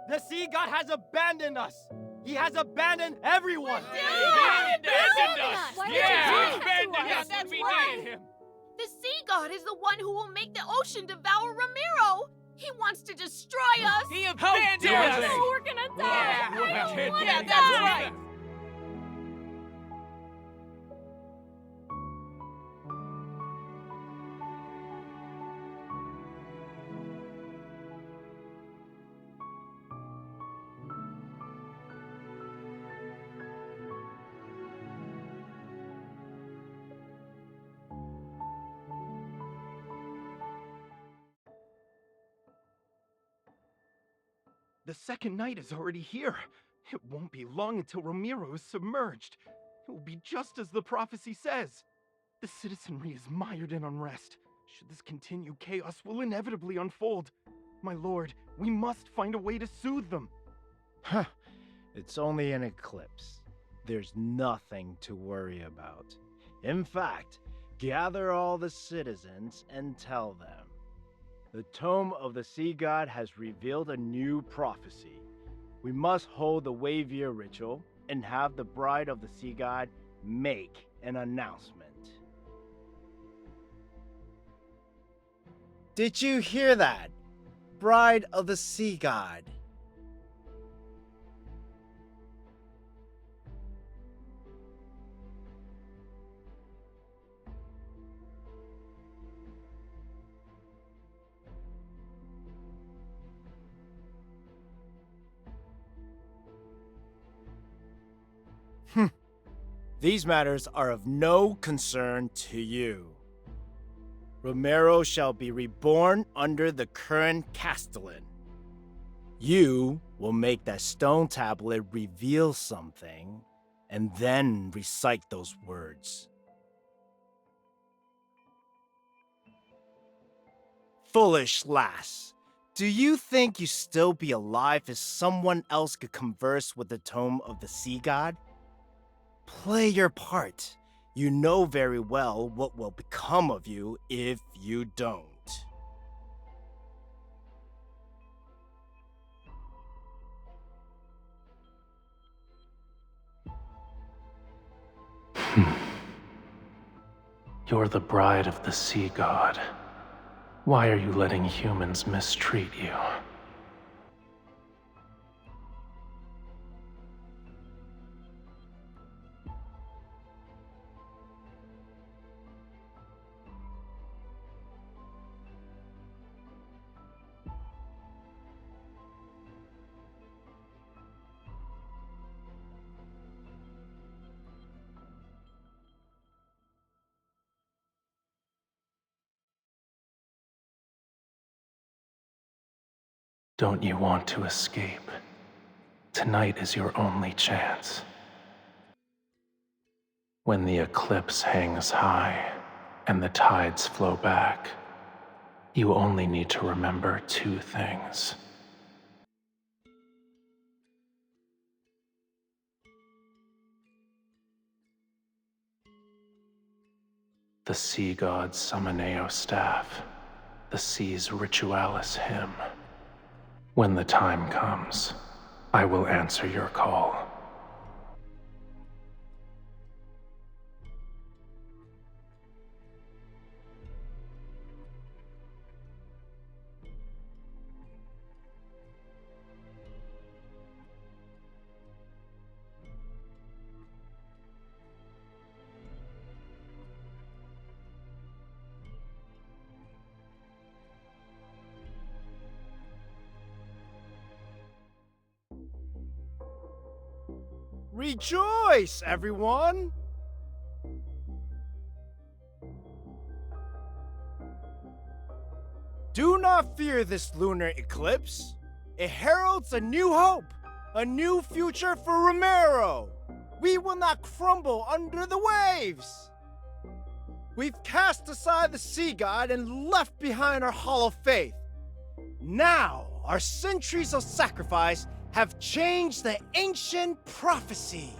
The sea god has abandoned us! He has abandoned everyone! He abandoned us! Why would Yeah! you He do that to abandoned us? us when we Why? needed him! The sea god is the one who will make the ocean devour Romirro. He wants to destroy us. He abandoned dare us! they? No, we're gonna die. Yeah, I don't wanna yeah, die. that's right! The second night is already here. It won't be long until Romirro is submerged. It will be just as the prophecy says. The citizenry is mired in unrest. Should this continue, chaos will inevitably unfold. My lord, we must find a way to soothe them. Huh. It's only an eclipse. There's nothing to worry about. In fact, gather all the citizens and tell them. The Tome of the Sea God has revealed a new prophecy. We must hold the Wavier ritual and have the Bride of the Sea God make an announcement. Did you hear that? Bride of the Sea God. These matters are of no concern to you. Romirro shall be reborn under the current Castellan. You will make that stone tablet reveal something, and then recite those words. Foolish lass, do you think you still be alive if someone else could converse with the Tome of the Sea God? Play your part. You know very well what will become of you if you don't. You're the bride of the sea god. Why are you letting humans mistreat you? Don't you want to escape? Tonight is your only chance. When the eclipse hangs high and the tides flow back, you only need to remember two things. The sea god's Summoneo staff, the sea's ritualis hymn. When the time comes, I will answer your call. Rejoice, everyone! Do not fear this lunar eclipse. It heralds a new hope, a new future for Romirro. We will not crumble under the waves. We've cast aside the sea god and left behind our hollow faith. Now, our centuries of sacrifice have changed the ancient prophecy.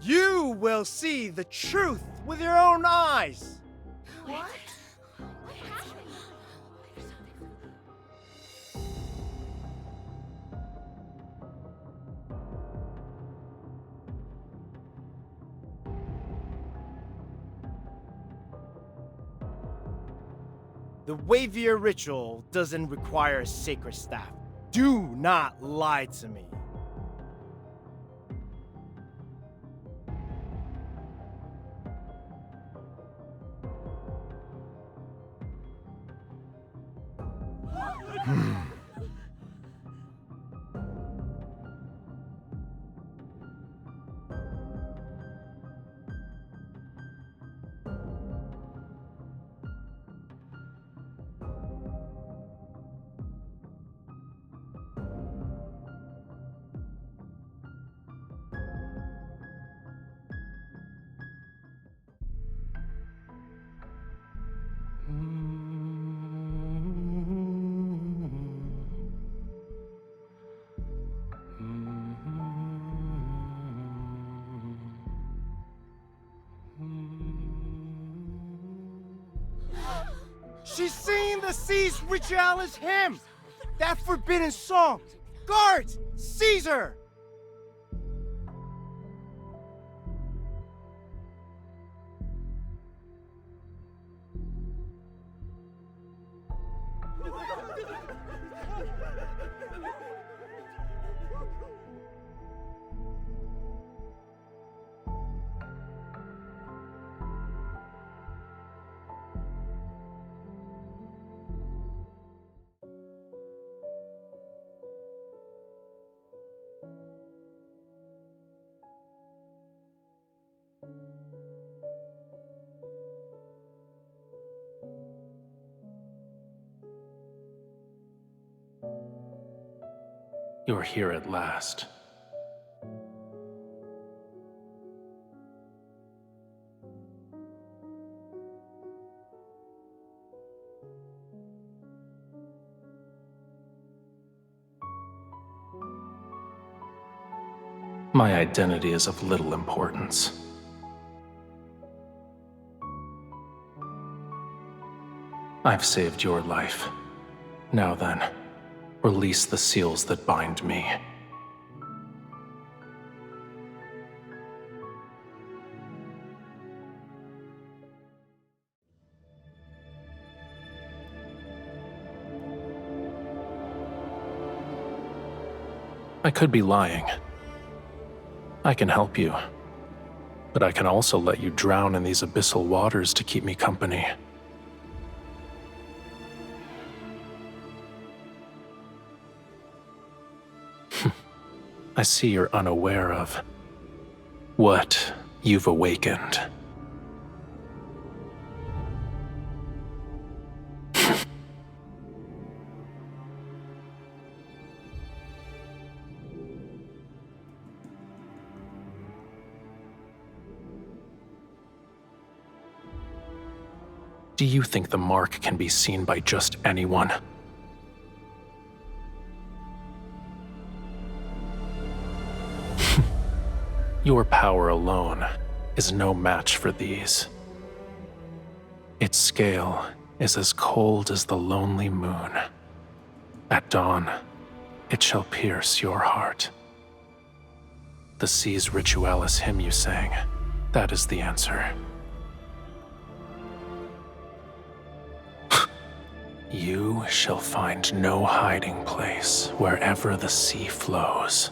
You will see the truth with your own eyes. What? The Wavier ritual doesn't require a sacred staff. Do not lie to me. She's singing the Sea's Ritualis hymn! That forbidden song! Guards! Seize her! You're here at last. My identity is of little importance. I've saved your life. Now then, release the seals that bind me. I could be lying. I can help you, but I can also let you drown in these abyssal waters to keep me company. I see you're unaware of what you've awakened. Do you think the mark can be seen by just anyone? Your power alone is no match for these. Its scale is as cold as the lonely moon. At dawn, it shall pierce your heart. The Sea's Ritualis hymn you sang, that is the answer. You shall find no hiding place wherever the sea flows.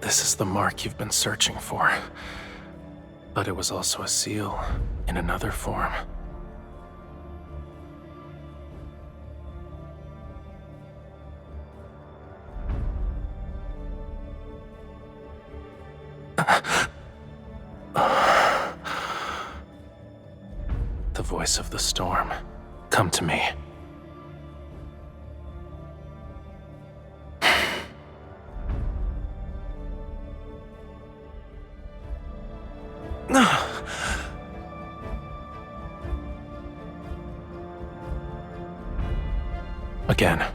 This is the mark you've been searching for. But it was also a seal in another form. The voice of the storm. Come to me. Again.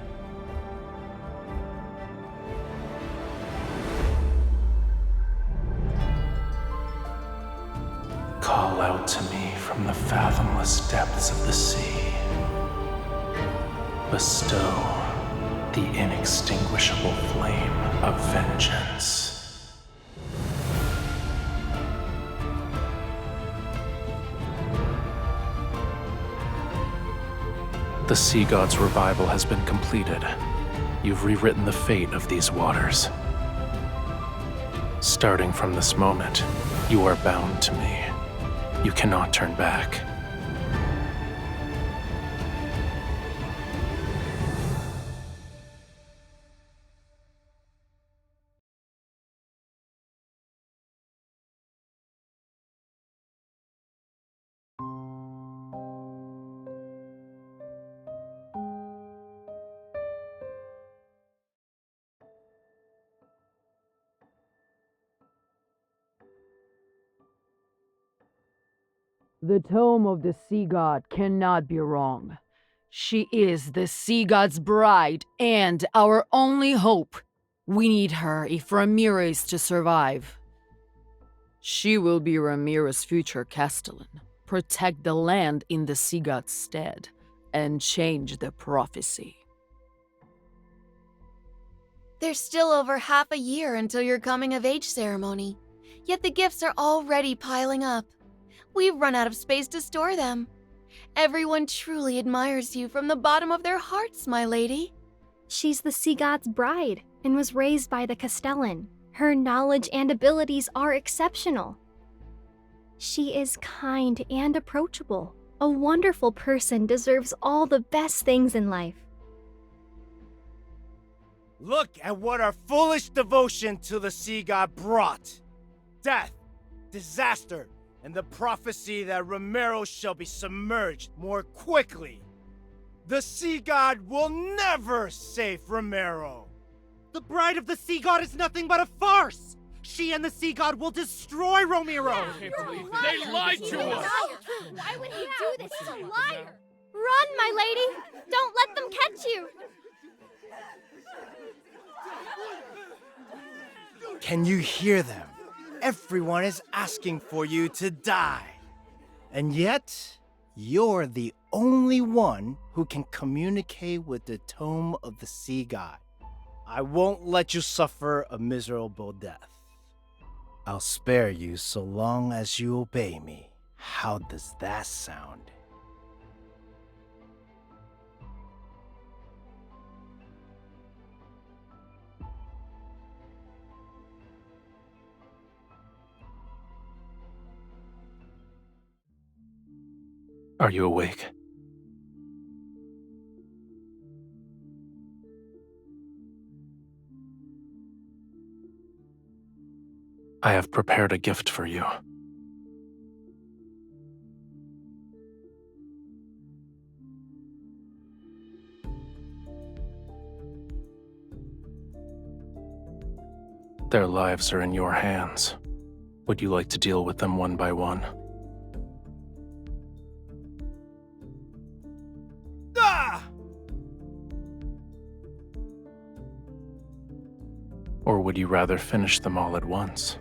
Call out to me from the fathomless depths of the sea. Bestow the inextinguishable flame of vengeance. The Sea God's revival has been completed. You've rewritten the fate of these waters. Starting from this moment, you are bound to me. You cannot turn back. The tome of the Sea God cannot be wrong. She is the Sea God's bride and our only hope. We need her if Romirro is to survive. She will be Romirro's future castellan, protect the land in the Sea God's stead, and change the prophecy. There's still over half a year until your coming-of-age ceremony, yet the gifts are already piling up. We've run out of space to store them. Everyone truly admires you from the bottom of their hearts, my lady. She's the Sea God's bride and was raised by the Castellan. Her knowledge and abilities are exceptional. She is kind and approachable. A wonderful person deserves all the best things in life. Look at what our foolish devotion to the Sea God brought. Death, disaster, and the prophecy that Romirro shall be submerged more quickly. The Sea God will never save Romirro. The bride of the Sea God is nothing but a farce! She and the Sea God will destroy Romirro! They lied to us! Why would he do this? He's a liar! Run, my lady! Don't let them catch you! Can you hear them? Everyone is asking for you to die. And yet, you're the only one who can communicate with the tome of the Sea God. I won't let you suffer a miserable death. I'll spare you so long as you obey me. How does that sound? Are you awake? I have prepared a gift for you. Their lives are in your hands. Would you like to deal with them one by one? Or would you rather finish them all at once?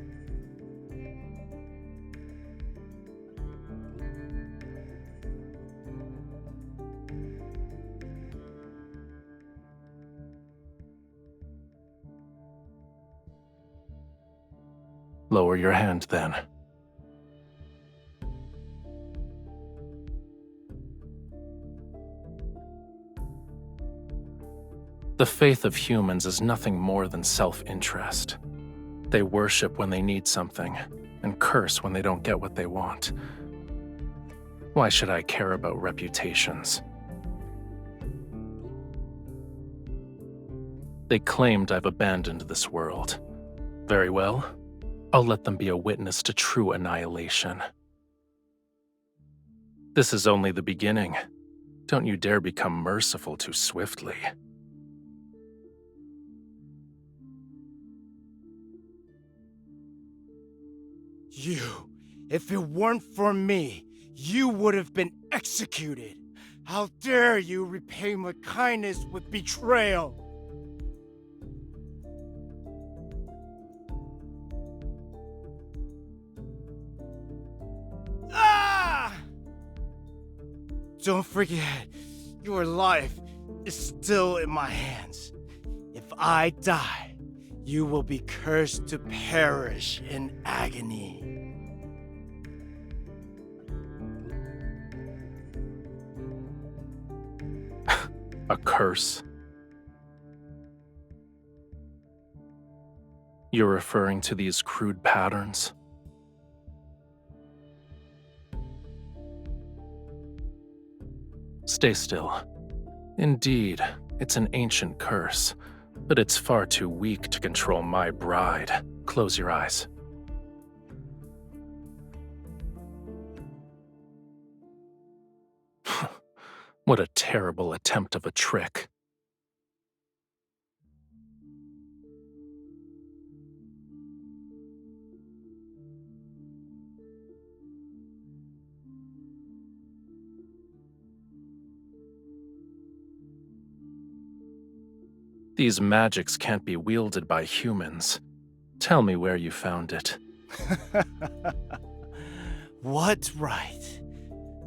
Lower your hand, then. The faith of humans is nothing more than self-interest. They worship when they need something, and curse when they don't get what they want. Why should I care about reputations? They claimed I've abandoned this world. Very well. I'll let them be a witness to true annihilation. This is only the beginning. Don't you dare become merciful too swiftly. You, if it weren't for me, you would have been executed. How dare you repay my kindness with betrayal? Ah! Don't forget, your life is still in my hands. If I die, you will be cursed to perish in agony. A curse? You're referring to these crude patterns? Stay still. Indeed, it's an ancient curse, but it's far too weak to control my bride. Close your eyes. What a terrible attempt of a trick. These magics can't be wielded by humans. Tell me where you found it. What right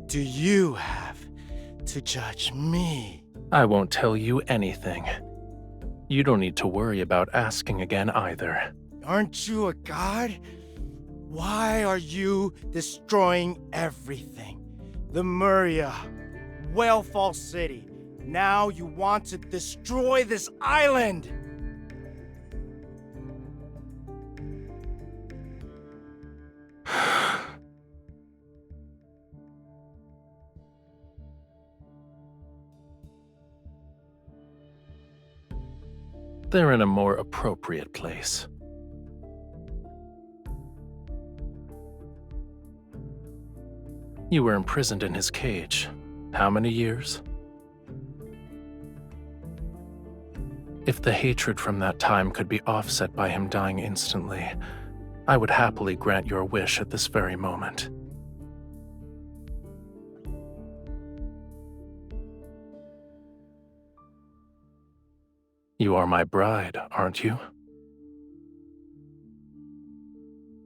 do you have to judge me? I won't tell you anything. You don't need to worry about asking again either. Aren't you a god? Why are you destroying everything? The Muria, Whalefall City. Now you want to destroy this island! They're in a more appropriate place. You were imprisoned in his cage. How many years? If the hatred from that time could be offset by him dying instantly, I would happily grant your wish at this very moment. You are my bride, aren't you?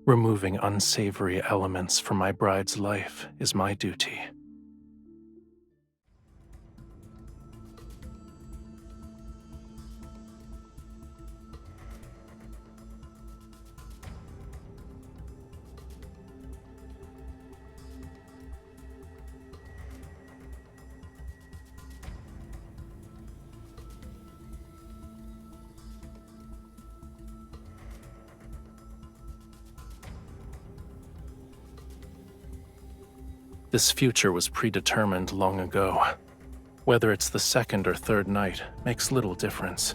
Removing unsavory elements from my bride's life is my duty. This future was predetermined long ago. Whether it's the second or third night makes little difference.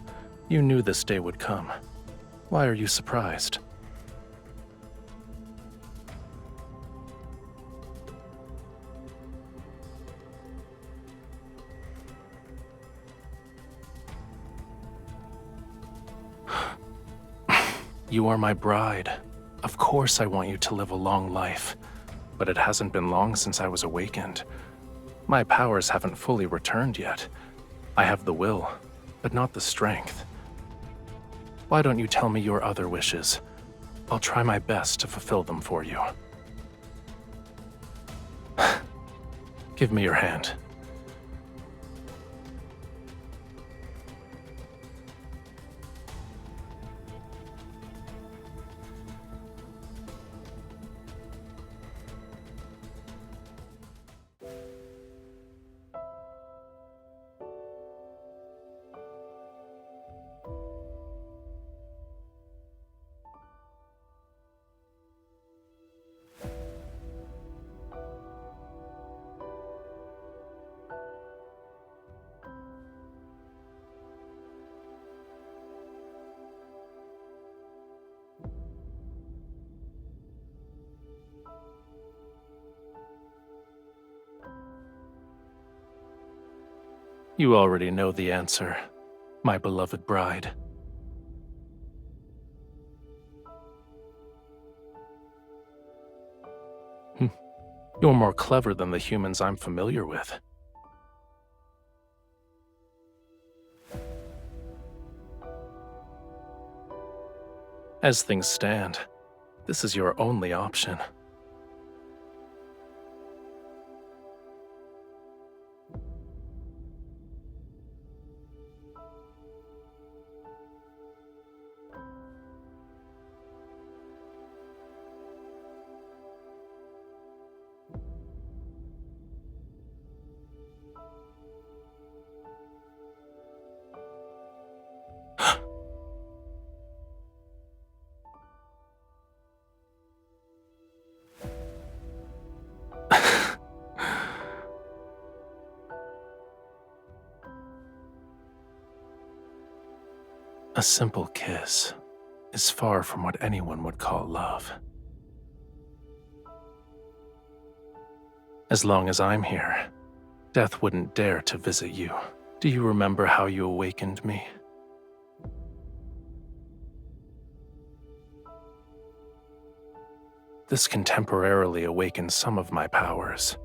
You knew this day would come. Why are you surprised? You are my bride. Of course I want you to live a long life. But it hasn't been long since I was awakened. My powers haven't fully returned yet. I have the will, but not the strength. Why don't you tell me your other wishes? I'll try my best to fulfill them for you. Give me your hand. You already know the answer, my beloved bride. You're more clever than the humans I'm familiar with. As things stand, this is your only option. A simple kiss is far from what anyone would call love. As long as I'm here, death wouldn't dare to visit you. Do you remember how you awakened me? This can temporarily awaken some of my powers,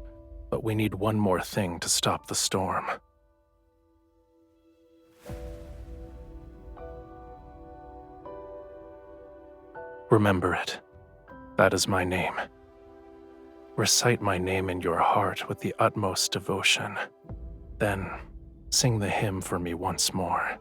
but we need one more thing to stop the storm. Remember it. That is my name. Recite my name in your heart with the utmost devotion. Then, sing the hymn for me once more.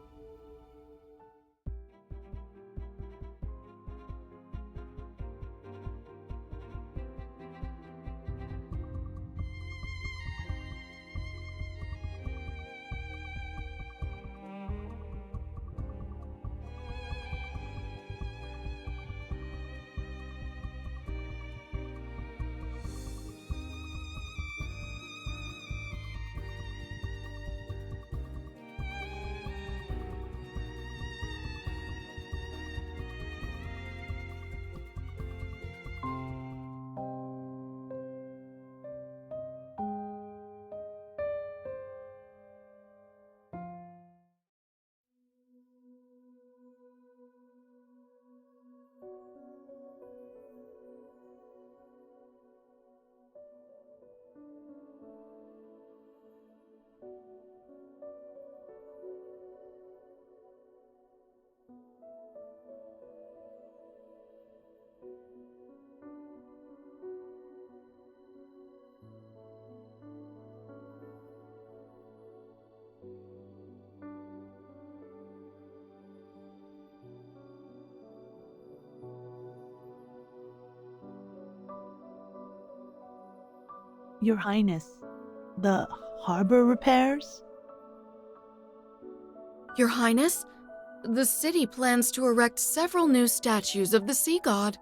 Your Highness, the harbor repairs? Your Highness, the city plans to erect several new statues of the sea god.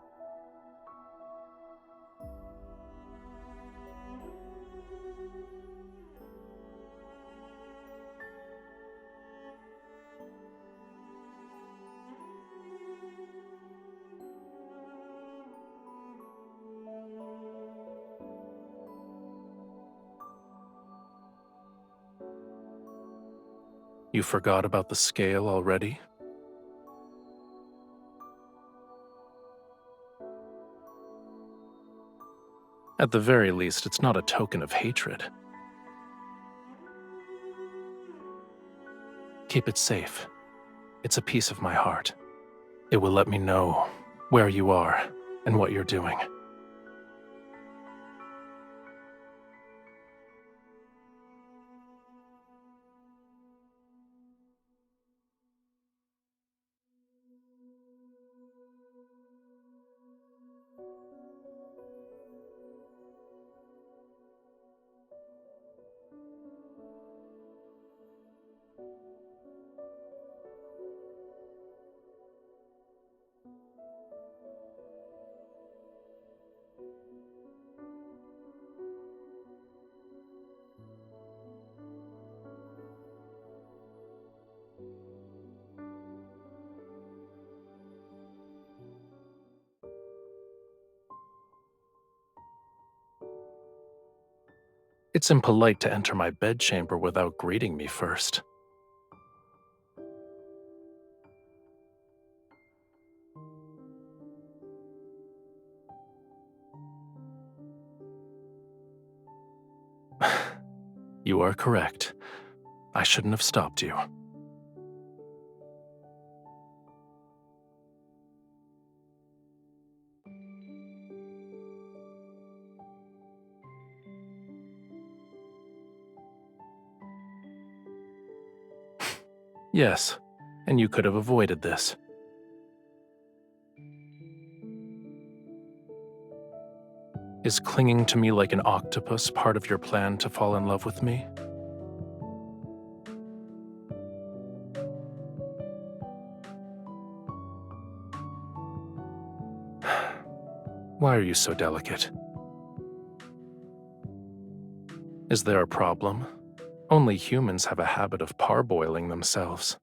You forgot about the scale already? At the very least, it's not a token of hatred. Keep it safe. It's a piece of my heart. It will let me know where you are and what you're doing. It's impolite to enter my bedchamber without greeting me first. You are correct. I shouldn't have stopped you. Yes, and you could have avoided this. Is clinging to me like an octopus part of your plan to fall in love with me? Why are you so delicate? Is there a problem? Only humans have a habit of parboiling themselves.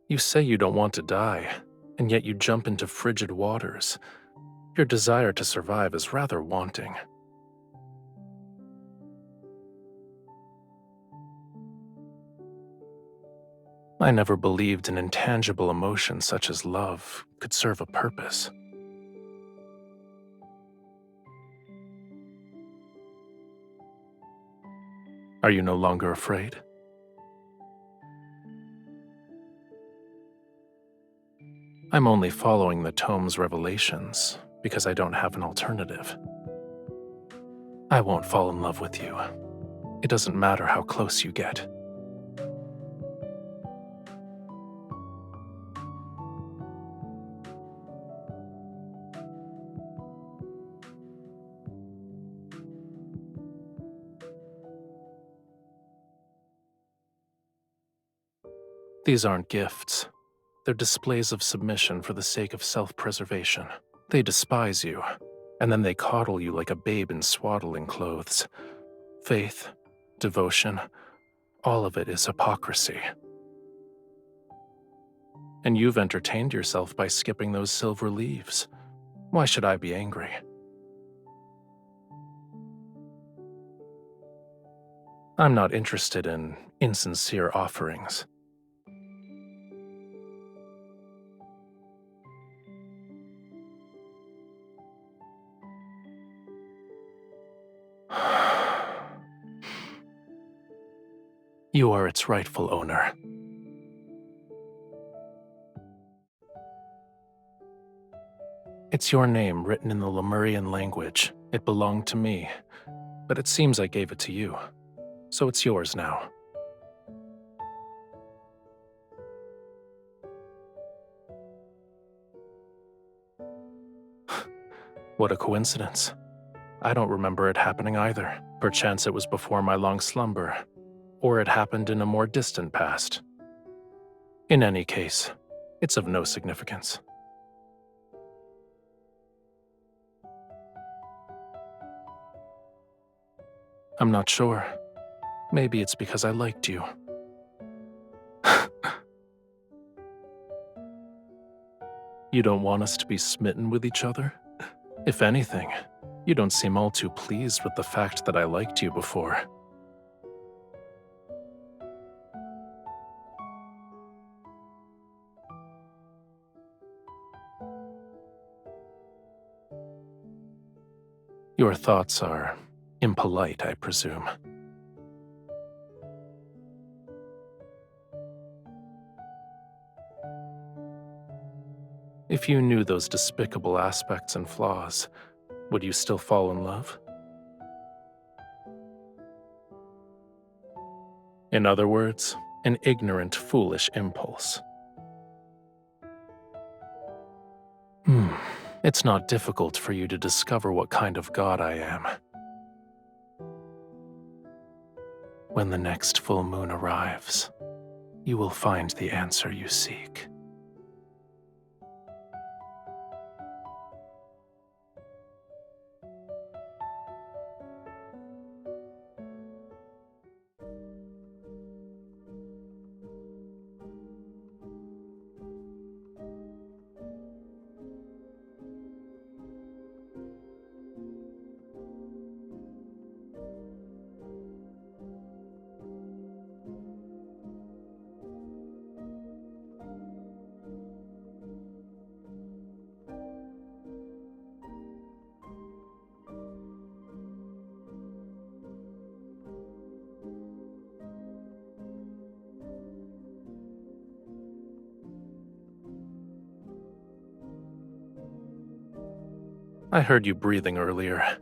You say you don't want to die, and yet you jump into frigid waters. Your desire to survive is rather wanting. I never believed an intangible emotion such as love could serve a purpose. Are you no longer afraid? I'm only following the tome's revelations because I don't have an alternative. I won't fall in love with you. It doesn't matter how close you get. These aren't gifts. They're displays of submission for the sake of self-preservation. They despise you, and then they coddle you like a babe in swaddling clothes. Faith, devotion, all of it is hypocrisy. And you've entertained yourself by skipping those silver leaves. Why should I be angry? I'm not interested in insincere offerings. You are its rightful owner. It's your name written in the Lemurian language. It belonged to me, but it seems I gave it to you, so it's yours now. What a coincidence. I don't remember it happening either. Perchance it was before my long slumber, or it happened in a more distant past. In any case, it's of no significance. I'm not sure. Maybe it's because I liked you. You don't want us to be smitten with each other? If anything, you don't seem all too pleased with the fact that I liked you before. Your thoughts are impolite, I presume. If you knew those despicable aspects and flaws, would you still fall in love? In other words, an ignorant, foolish impulse. It's not difficult for you to discover what kind of god I am. When the next full moon arrives, you will find the answer you seek. I heard you breathing earlier.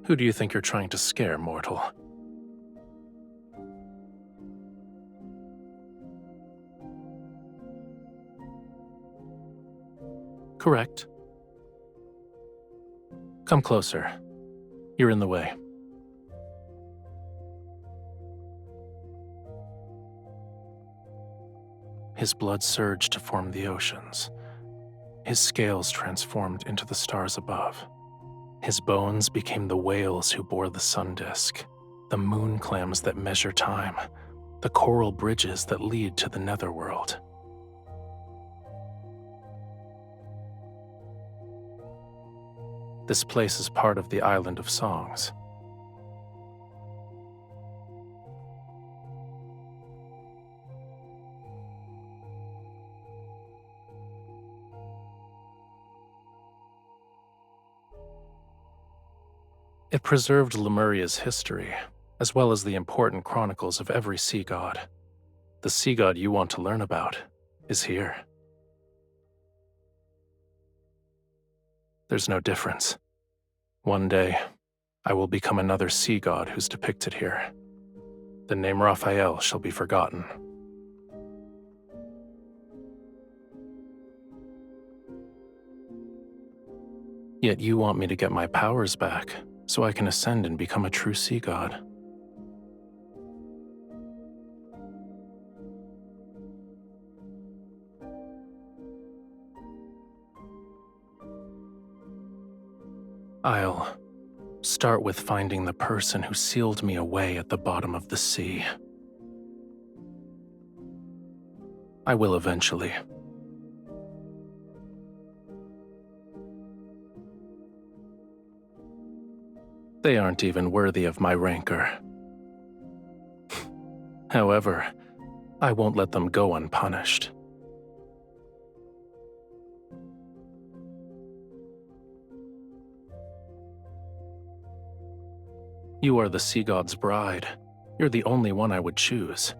Who do you think you're trying to scare, mortal? Correct. Come closer. You're in the way. His blood surged to form the oceans. His scales transformed into the stars above. His bones became the whales who bore the sun disk, the moon clams that measure time, the coral bridges that lead to the netherworld. This place is part of the Island of Songs. It preserved Lemuria's history, as well as the important chronicles of every sea god. The sea god you want to learn about is here. There's no difference. One day, I will become another sea god who's depicted here. The name Rafayel shall be forgotten. Yet you want me to get my powers back, so I can ascend and become a true sea god. I'll start with finding the person who sealed me away at the bottom of the sea. I will eventually. They aren't even worthy of my rancor. However, I won't let them go unpunished. You are the sea god's bride. You're the only one I would choose.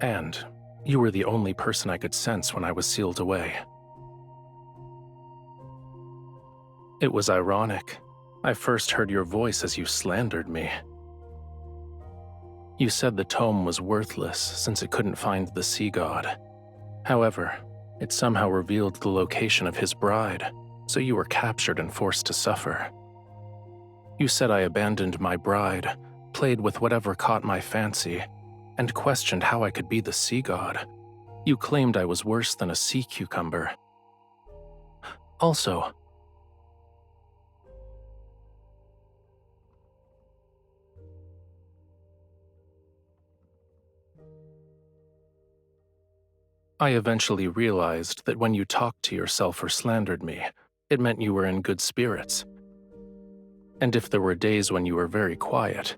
And you were the only person I could sense when I was sealed away. It was ironic. I first heard your voice as you slandered me. You said the tome was worthless since it couldn't find the sea god. However, it somehow revealed the location of his bride, so you were captured and forced to suffer. You said I abandoned my bride, played with whatever caught my fancy, and questioned how I could be the sea god. You claimed I was worse than a sea cucumber. Also, I eventually realized that when you talked to yourself or slandered me, it meant you were in good spirits. And if there were days when you were very quiet,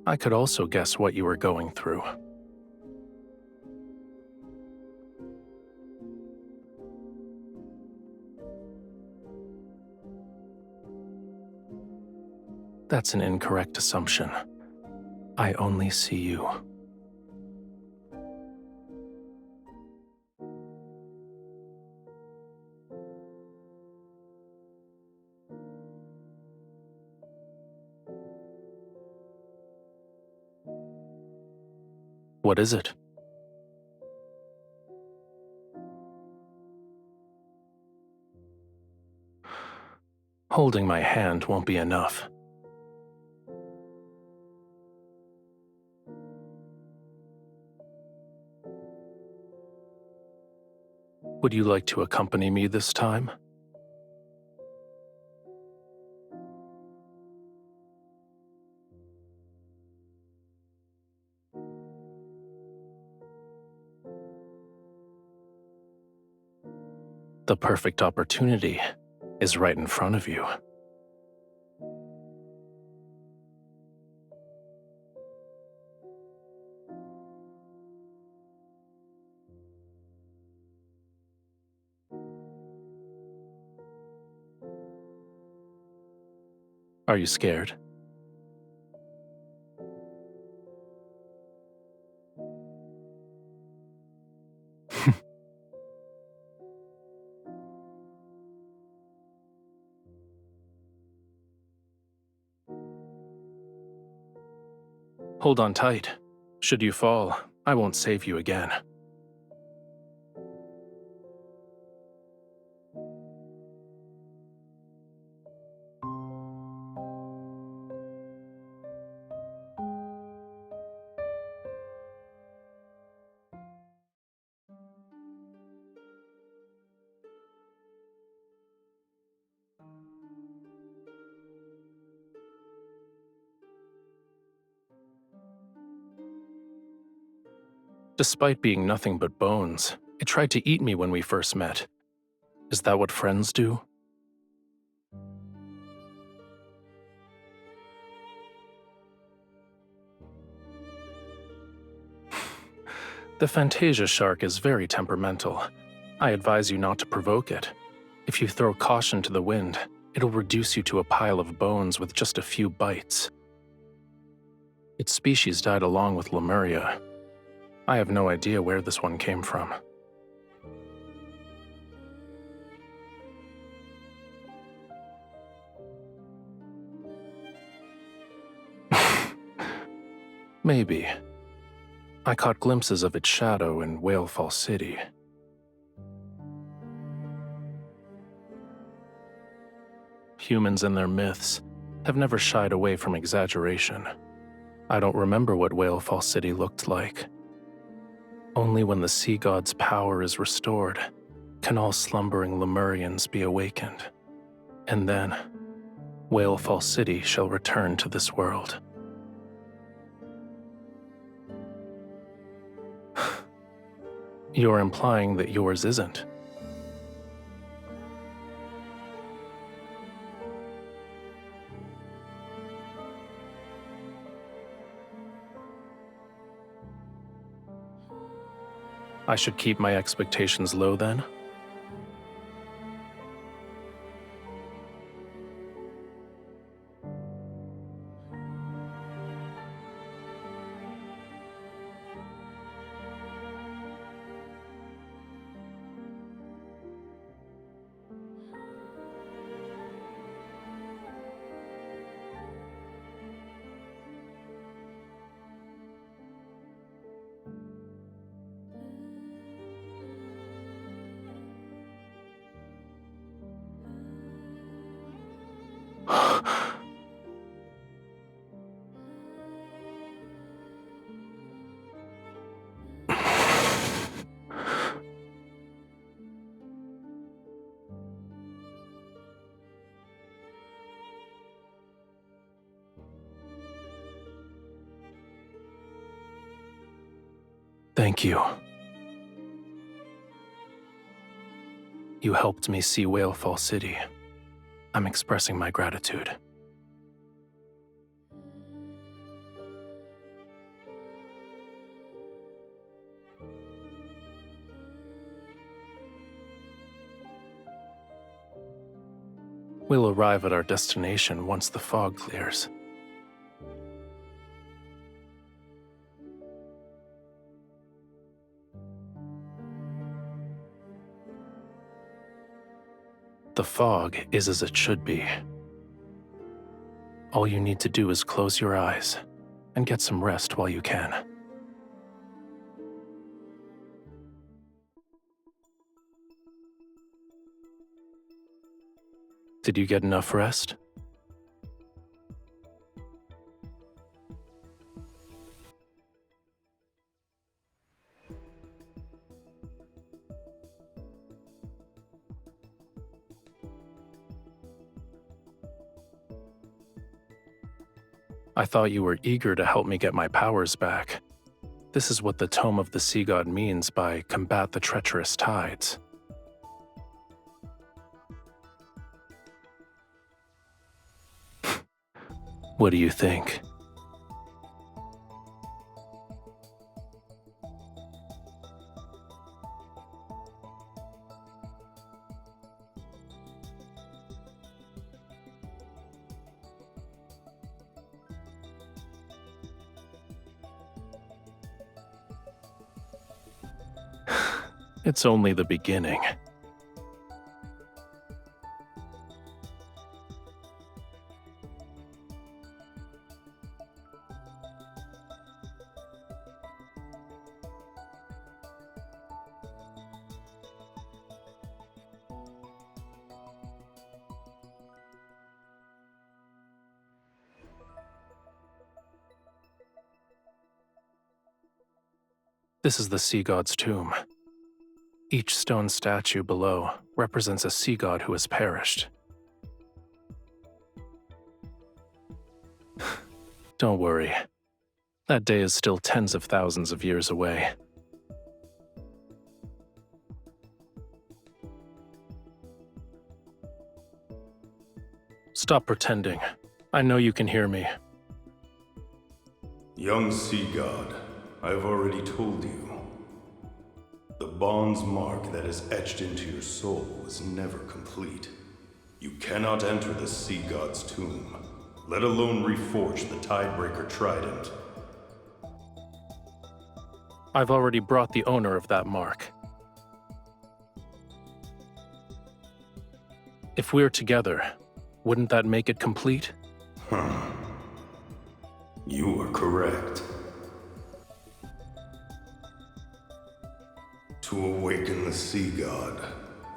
I could also guess what you were going through. That's an incorrect assumption. I only see you. What is it? Holding my hand won't be enough. Would you like to accompany me this time? The perfect opportunity is right in front of you. Are you scared? Hold on tight. Should you fall, I won't save you again. Despite being nothing but bones, it tried to eat me when we first met. Is that what friends do? The Fantasia shark is very temperamental. I advise you not to provoke it. If you throw caution to the wind, it'll reduce you to a pile of bones with just a few bites. Its species died along with Lemuria. I have no idea where this one came from. Maybe. I caught glimpses of its shadow in Whalefall City. Humans and their myths have never shied away from exaggeration. I don't remember what Whalefall City looked like. Only when the sea god's power is restored can all slumbering Lemurians be awakened. And then, Whalefall City shall return to this world. You're implying that yours isn't. I should keep my expectations low then? Thank you. You helped me see Whalefall City. I'm expressing my gratitude. We'll arrive at our destination once the fog clears. The fog is as it should be. All you need to do is close your eyes and get some rest while you can. Did you get enough rest? I thought you were eager to help me get my powers back. This is what the Tome of the Sea God means by combat the treacherous tides. What do you think? It's only the beginning. This is the sea god's tomb. Each stone statue below represents a sea god who has perished. Don't worry. That day is still tens of thousands of years away. Stop pretending. I know you can hear me. Young sea god, I've already told you. The bond's mark that is etched into your soul was never complete. You cannot enter the sea god's tomb, let alone reforge the Tidebreaker Trident. I've already brought the owner of that mark. If we're together, wouldn't that make it complete? You are correct. To awaken the Sea God,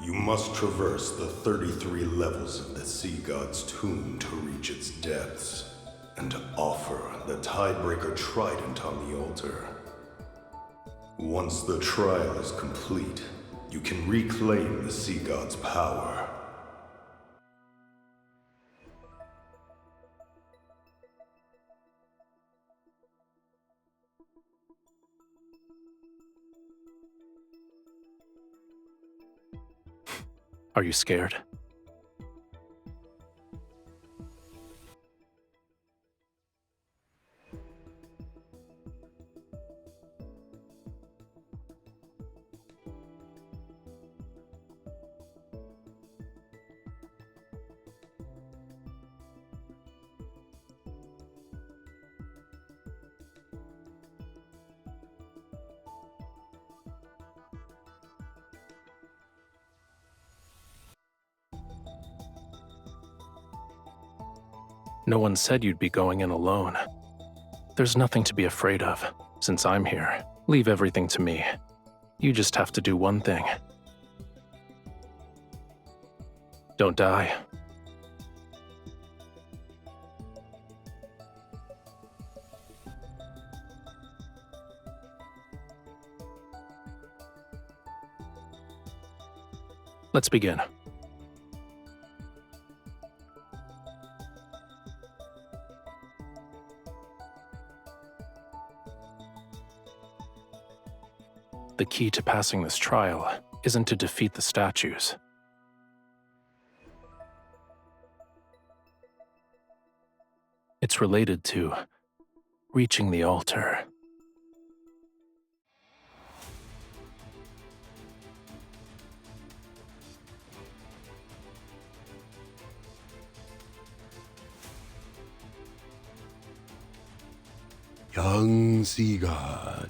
you must traverse the 33 levels of the Sea God's tomb to reach its depths, and to offer the Tidebreaker Trident on the altar. Once the trial is complete, you can reclaim the Sea God's power. Are you scared? No one said you'd be going in alone. There's nothing to be afraid of. Since I'm here, leave everything to me. You just have to do one thing. Don't die. Let's begin. The key to passing this trial isn't to defeat the statues. It's related to reaching the altar. Young Sea God.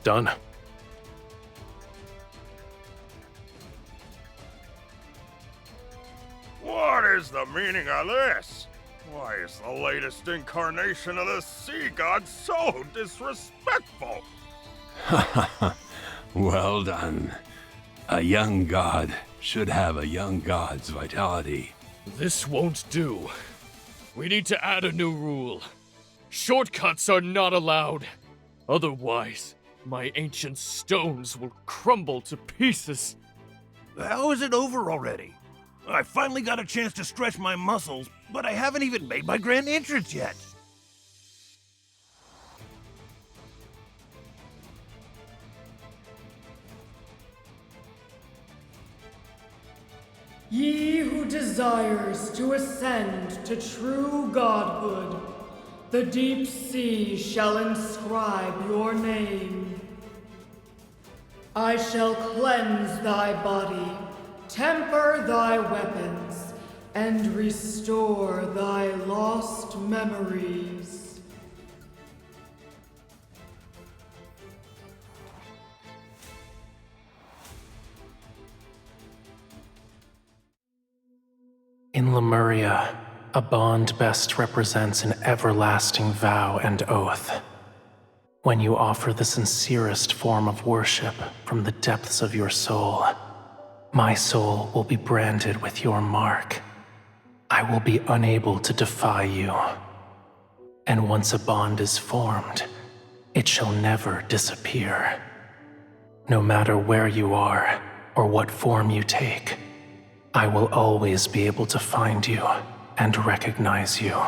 Done. What is the meaning of this? Why is the latest incarnation of the Sea God so disrespectful? Well done. A young god should have a young god's vitality. This won't do. We need to add a new rule. Shortcuts are not allowed. Otherwise, my ancient stones will crumble to pieces. How is it over already? I finally got a chance to stretch my muscles, but I haven't even made my grand entrance yet. Ye who desires to ascend to true godhood, the deep sea shall inscribe your name. I shall cleanse thy body, temper thy weapons, and restore thy lost memories. In Lemuria, a bond best represents an everlasting vow and oath. When you offer the sincerest form of worship from the depths of your soul, my soul will be branded with your mark. I will be unable to defy you. And once a bond is formed, it shall never disappear. No matter where you are or what form you take, I will always be able to find you and recognize you.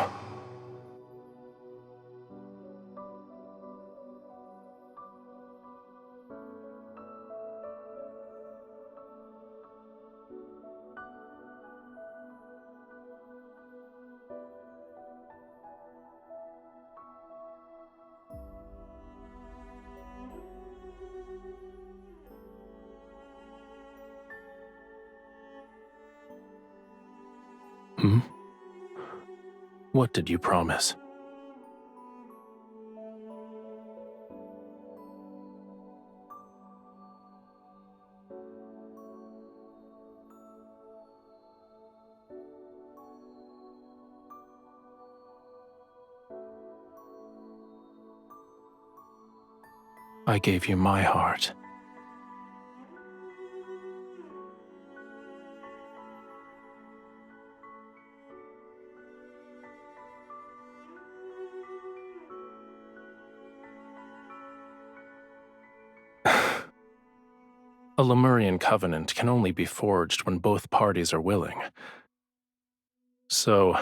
Hmm? What did you promise? I gave you my heart. A Lemurian covenant can only be forged when both parties are willing. So,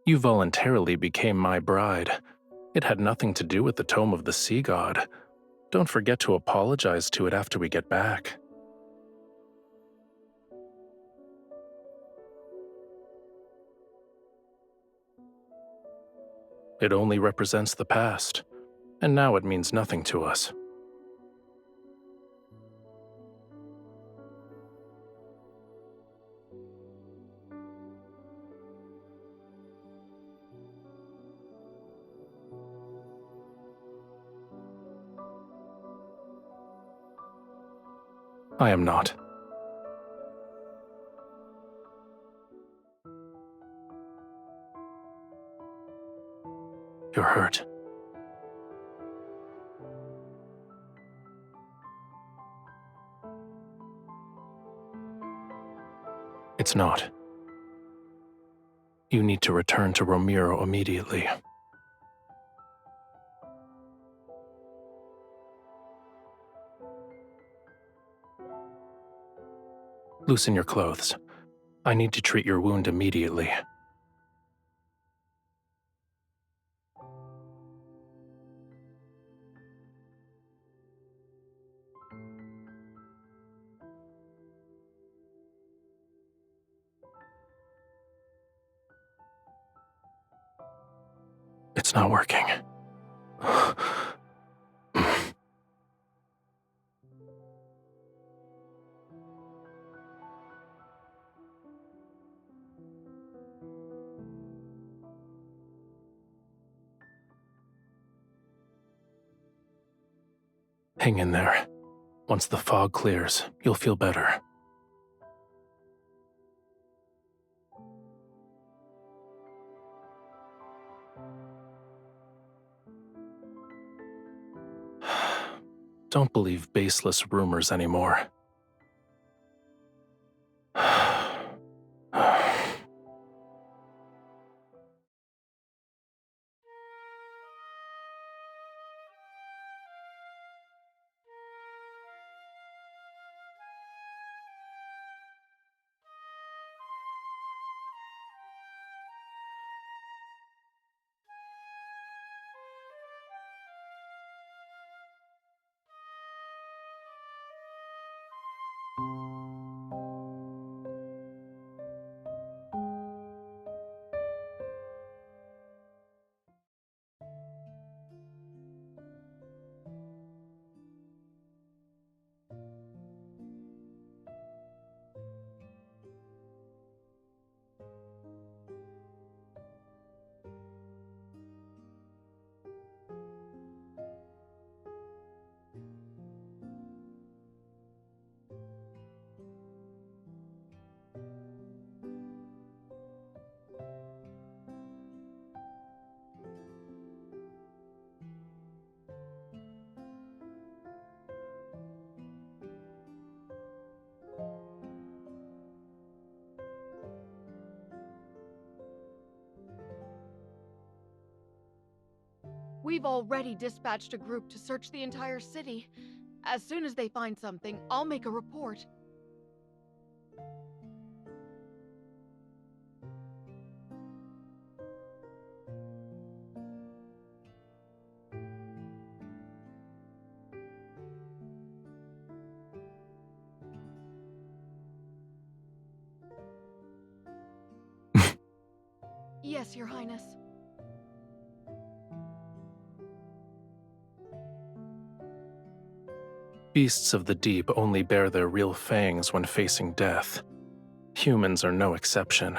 you voluntarily became my bride. It had nothing to do with the Tome of the Sea God. Don't forget to apologize to it after we get back. It only represents the past, and now it means nothing to us. I am not. You're hurt. It's not. You need to return to Romirro immediately. Loosen your clothes. I need to treat your wound immediately. It's not working. Hang in there. Once the fog clears, you'll feel better. Don't believe baseless rumors anymore. We've already dispatched a group to search the entire city. As soon as they find something, I'll make a report. Yes, Your Highness. Beasts of the deep only bare their real fangs when facing death. Humans are no exception.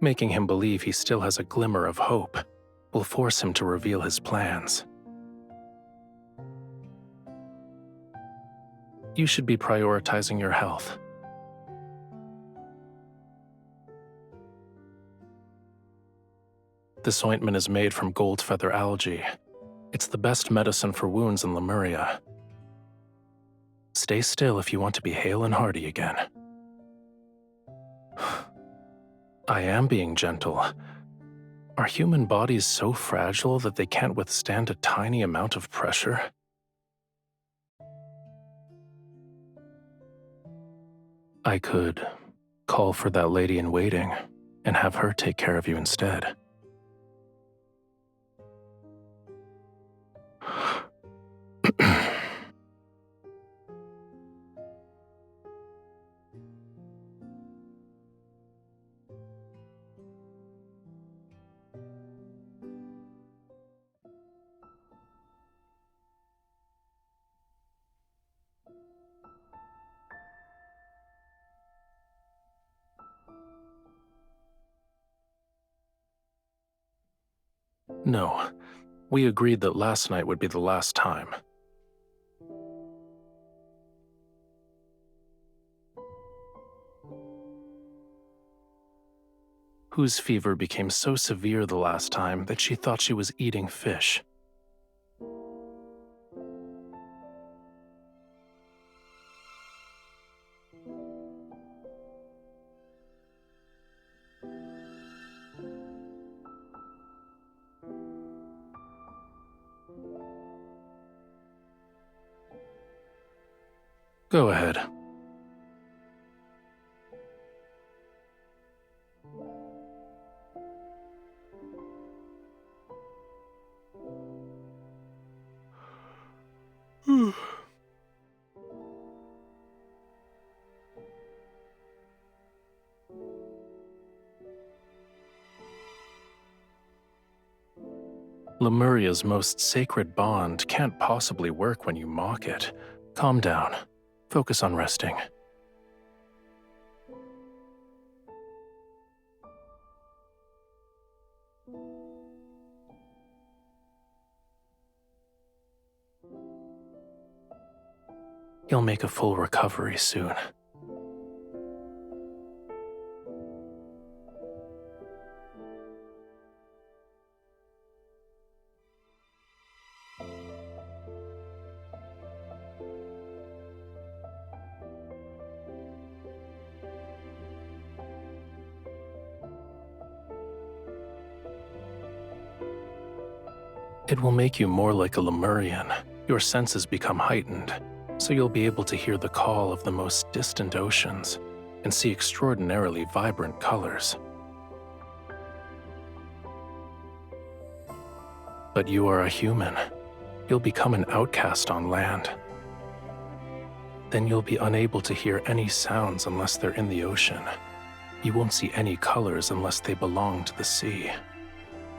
Making him believe he still has a glimmer of hope will force him to reveal his plans. You should be prioritizing your health. This ointment is made from gold feather algae. It's the best medicine for wounds in Lemuria. Stay still if you want to be hale and hearty again. I am being gentle. Are human bodies so fragile that they can't withstand a tiny amount of pressure? I could call for that lady in waiting and have her take care of you instead. No, we agreed that last night would be the last time. Whose fever became so severe the last time that she thought she was eating fish. Go ahead. Lemuria's most sacred bond can't possibly work when you mock it. Calm down. Focus on resting. You'll make a full recovery soon. It will make you more like a Lemurian. Your senses become heightened, so you'll be able to hear the call of the most distant oceans and see extraordinarily vibrant colors. But you are a human. You'll become an outcast on land. Then you'll be unable to hear any sounds unless they're in the ocean. You won't see any colors unless they belong to the sea.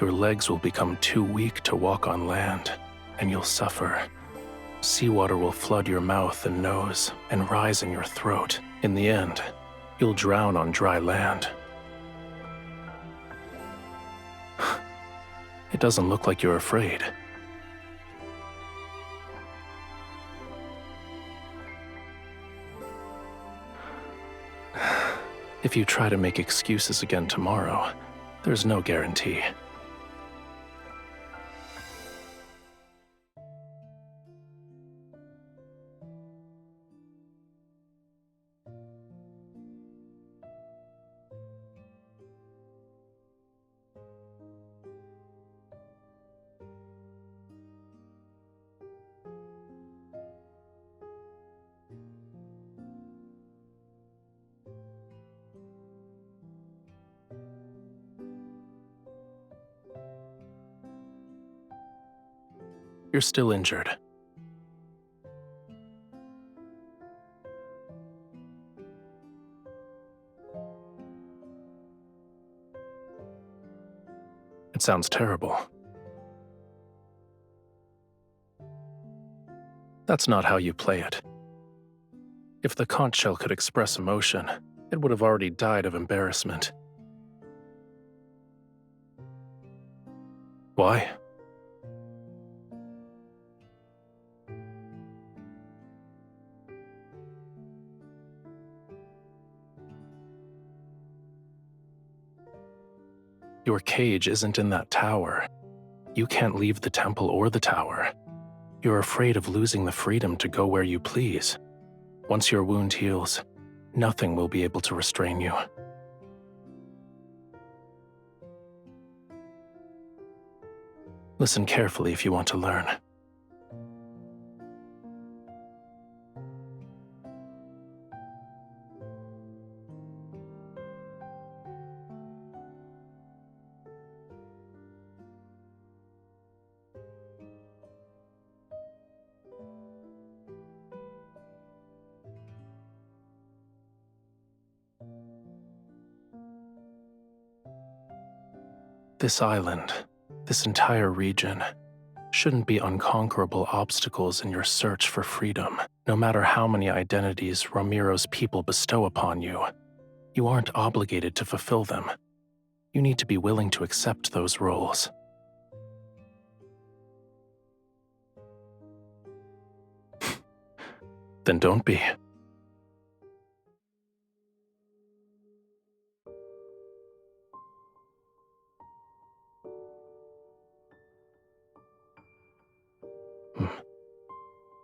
Your legs will become too weak to walk on land, and you'll suffer. Seawater will flood your mouth and nose and rise in your throat. In the end, you'll drown on dry land. It doesn't look like you're afraid. If you try to make excuses again tomorrow, there's no guarantee. You're still injured. It sounds terrible. That's not how you play it. If the conch shell could express emotion, it would have already died of embarrassment. Why? Your cage isn't in that tower. You can't leave the temple or the tower. You're afraid of losing the freedom to go where you please. Once your wound heals, nothing will be able to restrain you. Listen carefully if you want to learn. This island, this entire region, shouldn't be unconquerable obstacles in your search for freedom. No matter how many identities Romirro's people bestow upon you, you aren't obligated to fulfill them. You need to be willing to accept those roles. Then don't be.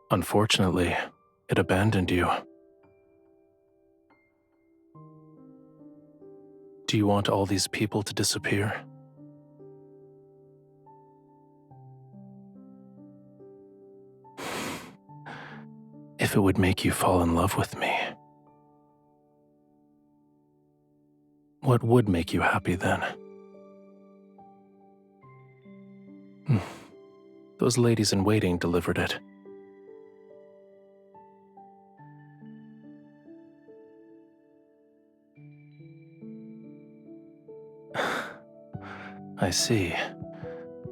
Unfortunately, it abandoned you. Do you want all these people to disappear? If it would make you fall in love with me, what would make you happy then? Those ladies in waiting delivered it. I see.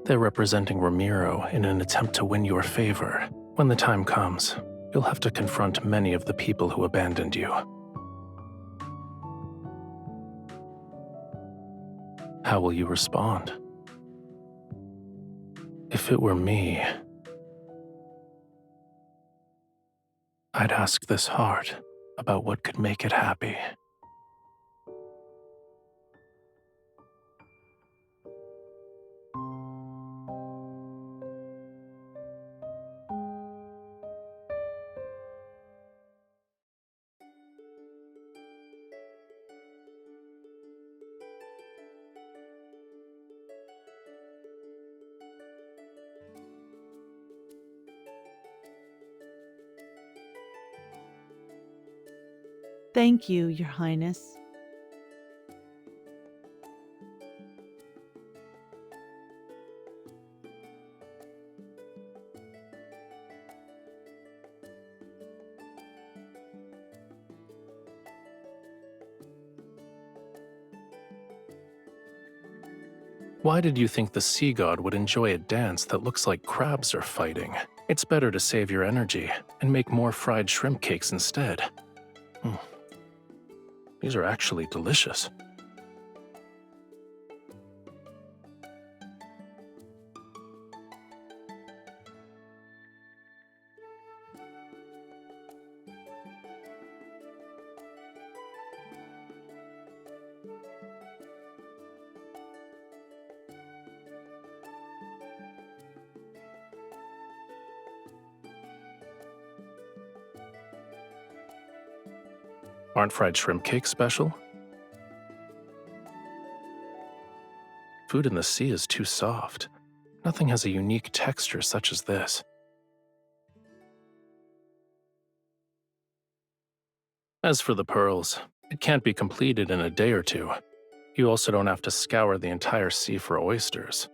They're representing Romirro in an attempt to win your favor. When the time comes, you'll have to confront many of the people who abandoned you. How will you respond? If it were me, I'd ask this heart about what could make it happy. Thank you, Your Highness. Why did you think the sea god would enjoy a dance that looks like crabs are fighting? It's better to save your energy and make more fried shrimp cakes instead. These are actually delicious. Aren't fried shrimp cakes special? Food in the sea is too soft. Nothing has a unique texture such as this. As for the pearls, it can't be completed in a day or two. You also don't have to scour the entire sea for oysters.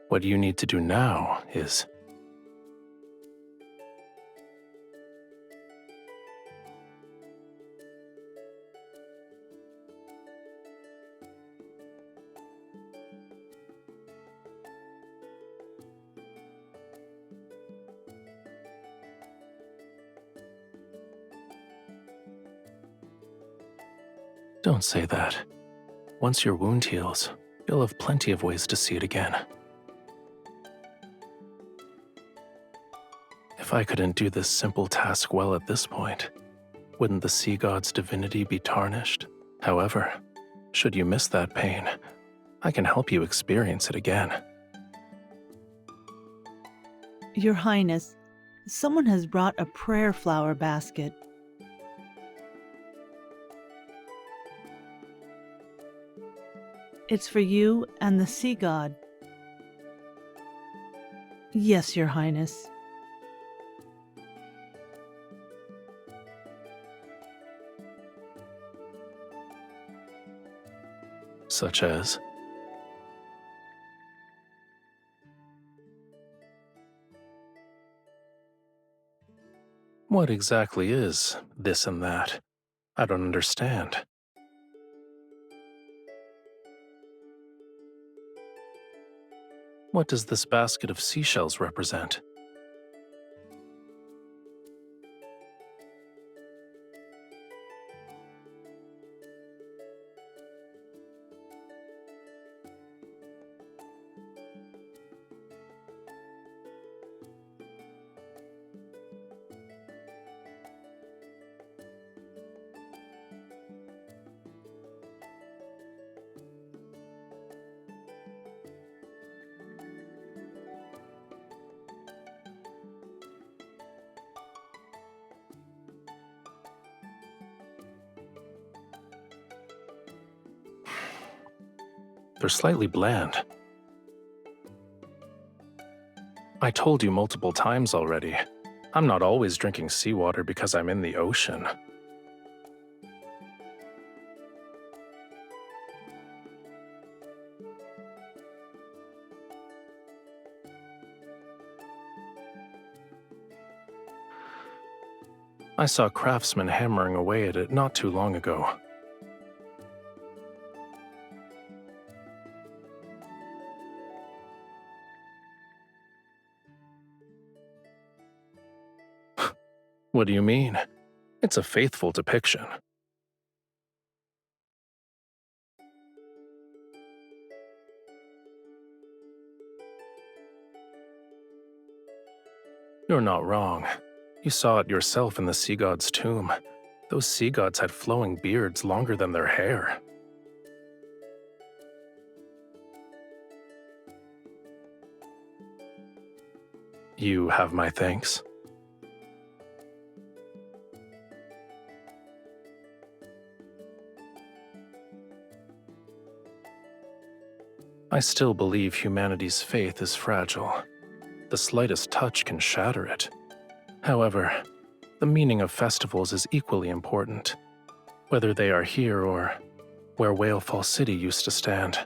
What you need to do now is... Don't say that. Once your wound heals, you'll have plenty of ways to see it again. If I couldn't do this simple task well at this point, wouldn't the sea god's divinity be tarnished? However, should you miss that pain, I can help you experience it again. Your Highness, someone has brought a prayer flower basket. It's for you and the sea god. Yes, Your Highness. Such as... What exactly is this and that? I don't understand. What does this basket of seashells represent? They're slightly bland. I told you multiple times already. I'm not always drinking seawater because I'm in the ocean. I saw craftsmen hammering away at it not too long ago. What do you mean? It's a faithful depiction. You're not wrong. You saw it yourself in the sea god's tomb. Those sea gods had flowing beards longer than their hair. You have my thanks. I still believe humanity's faith is fragile. The slightest touch can shatter it. However, the meaning of festivals is equally important, whether they are here or where Whalefall City used to stand.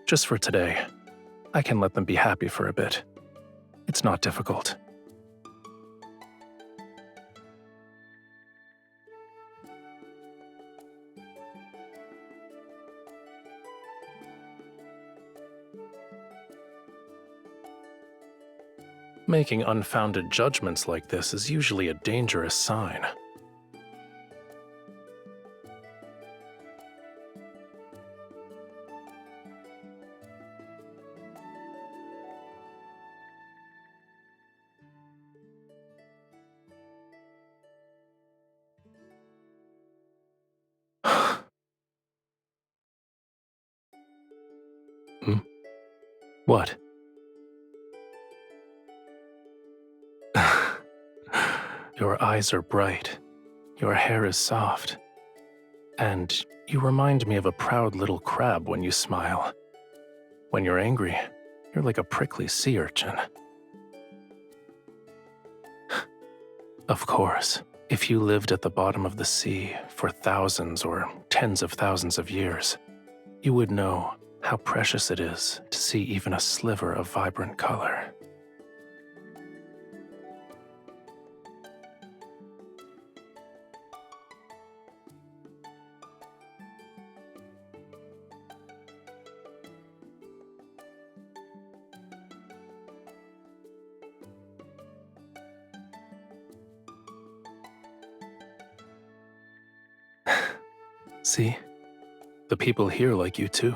Just for today, I can let them be happy for a bit. It's not difficult. Making unfounded judgments like this is usually a dangerous sign. What? Your eyes are bright, your hair is soft, and you remind me of a proud little crab when you smile. When you're angry, you're like a prickly sea urchin. Of course, if you lived at the bottom of the sea for thousands or tens of thousands of years, you would know how precious it is to see even a sliver of vibrant color. See? The people here like you too.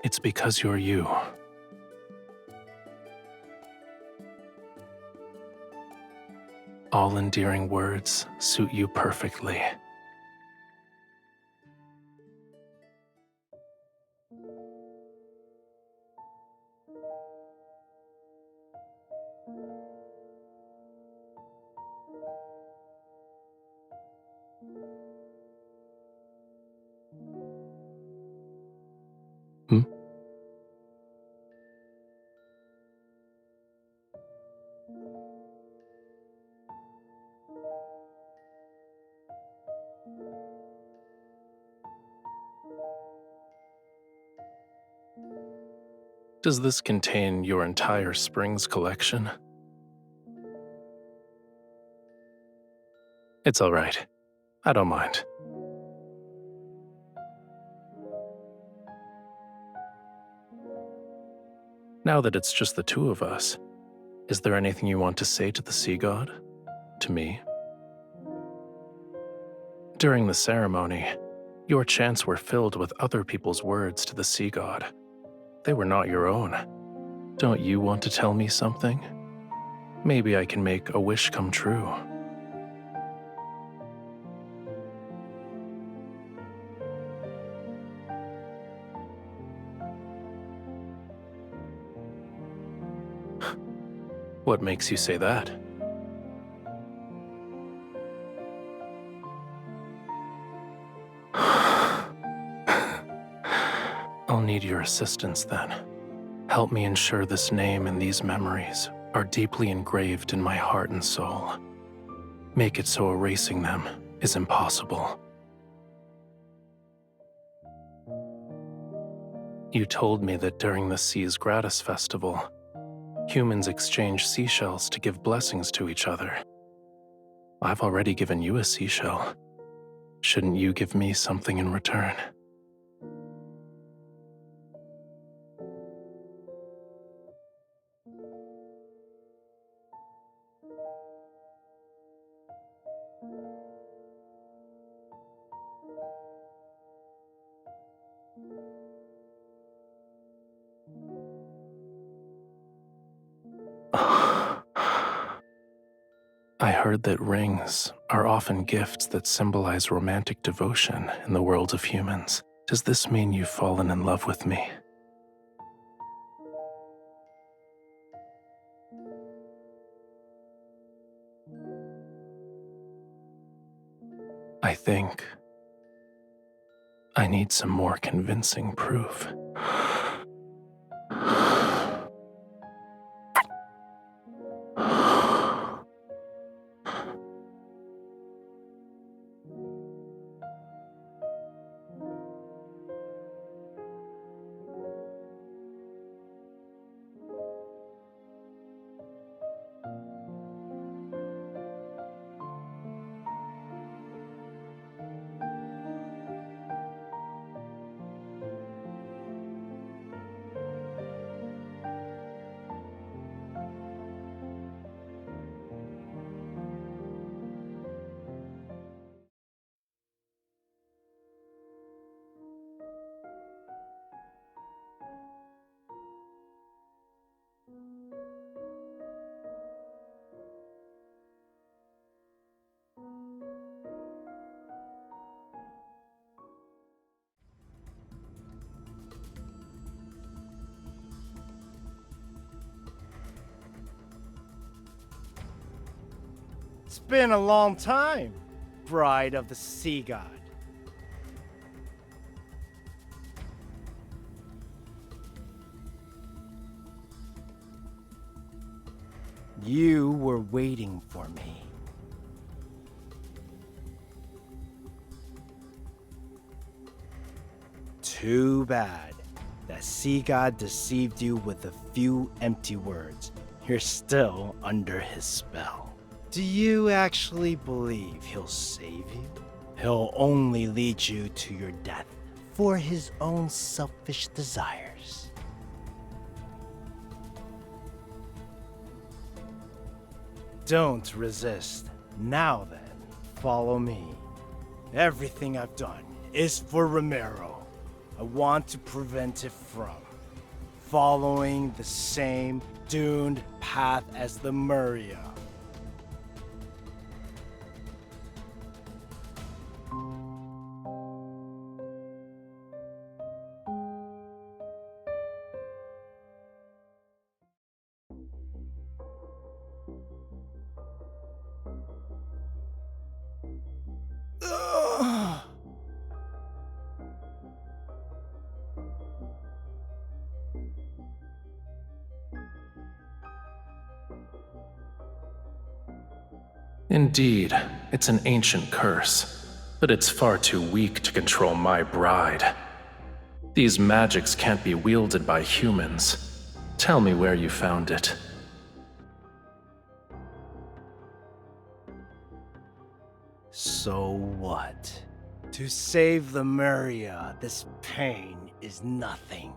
It's because you're you. All endearing words suit you perfectly. Hmm? Does this contain your entire Springs collection? It's all right. I don't mind. Now that it's just the two of us, is there anything you want to say to the sea god? To me? During the ceremony, your chants were filled with other people's words to the sea god. They were not your own. Don't you want to tell me something? Maybe I can make a wish come true. What makes you say that? I'll need your assistance then. Help me ensure this name and these memories are deeply engraved in my heart and soul. Make it so erasing them is impossible. You told me that during the Seas Gratis Festival, humans exchange seashells to give blessings to each other. I've already given you a seashell. Shouldn't you give me something in return? I heard that rings are often gifts that symbolize romantic devotion in the world of humans. Does this mean you've fallen in love with me? I think I need some more convincing proof. It's been a long time, bride of the sea god. You were waiting for me. Too bad that Sea God deceived you with a few empty words. You're still under his spell. Do you actually believe he'll save you? He'll only lead you to your death for his own selfish desires. Don't resist. Now then, follow me. Everything I've done is for Romirro. I want to prevent it from following the same doomed path as the Lemuria. Indeed, it's an ancient curse, but it's far too weak to control my bride. These magics can't be wielded by humans. Tell me where you found it. So what? To save the Lemuria, this pain is nothing.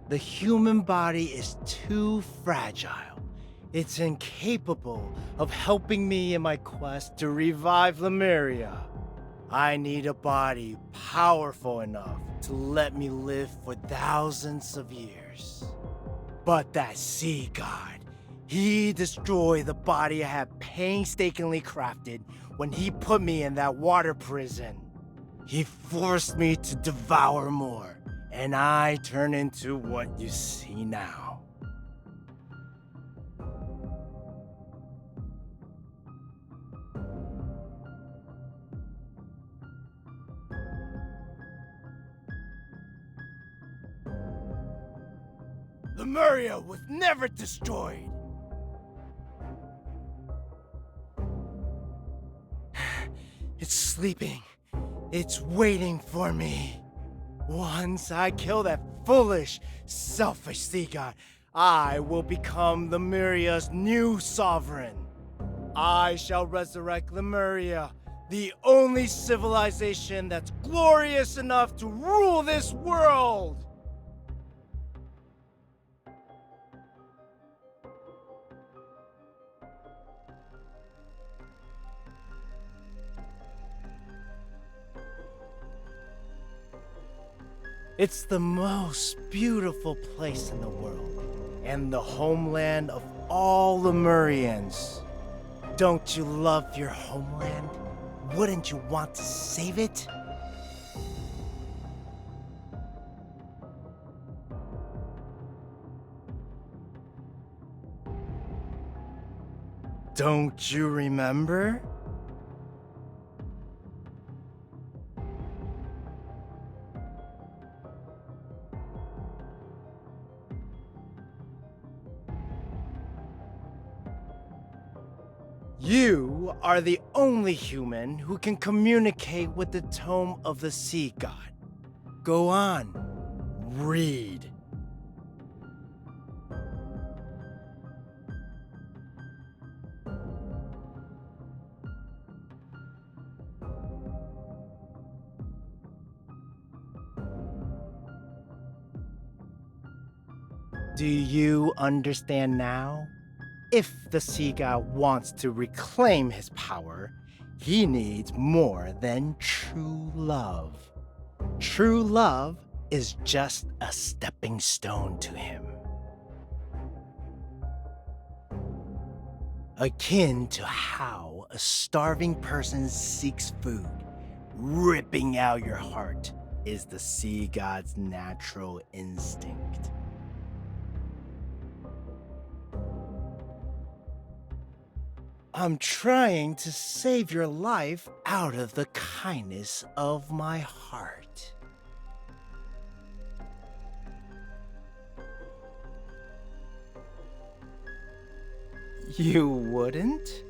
The human body is too fragile. It's incapable of helping me in my quest to revive Lemuria. I need a body powerful enough to let me live for thousands of years. But that sea god, he destroyed the body I had painstakingly crafted when he put me in that water prison. He forced me to devour more, and I turn into what you see now. Lemuria was never destroyed. It's sleeping. It's waiting for me. Once I kill that foolish, selfish sea god, I will become Lemuria's new sovereign. I shall resurrect Lemuria, the only civilization that's glorious enough to rule this world! It's the most beautiful place in the world, and the homeland of all Lemurians. Don't you love your homeland? Wouldn't you want to save it? Don't you remember? You are the only human who can communicate with the tome of the sea god. Go on, read. Do you understand now? If the sea god wants to reclaim his power, he needs more than true love. True love is just a stepping stone to him. Akin to how a starving person seeks food, ripping out your heart is the sea god's natural instinct. I'm trying to save your life out of the kindness of my heart. You wouldn't?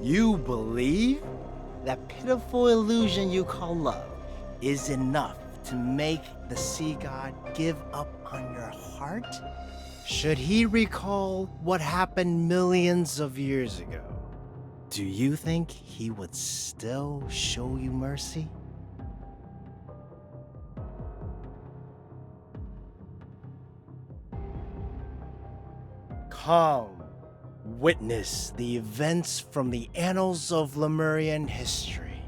You believe? That pitiful illusion you call love is enough to make the sea god give up on your heart? Should he recall what happened millions of years ago, do you think he would still show you mercy? Come, witness the events from the annals of Lemurian history.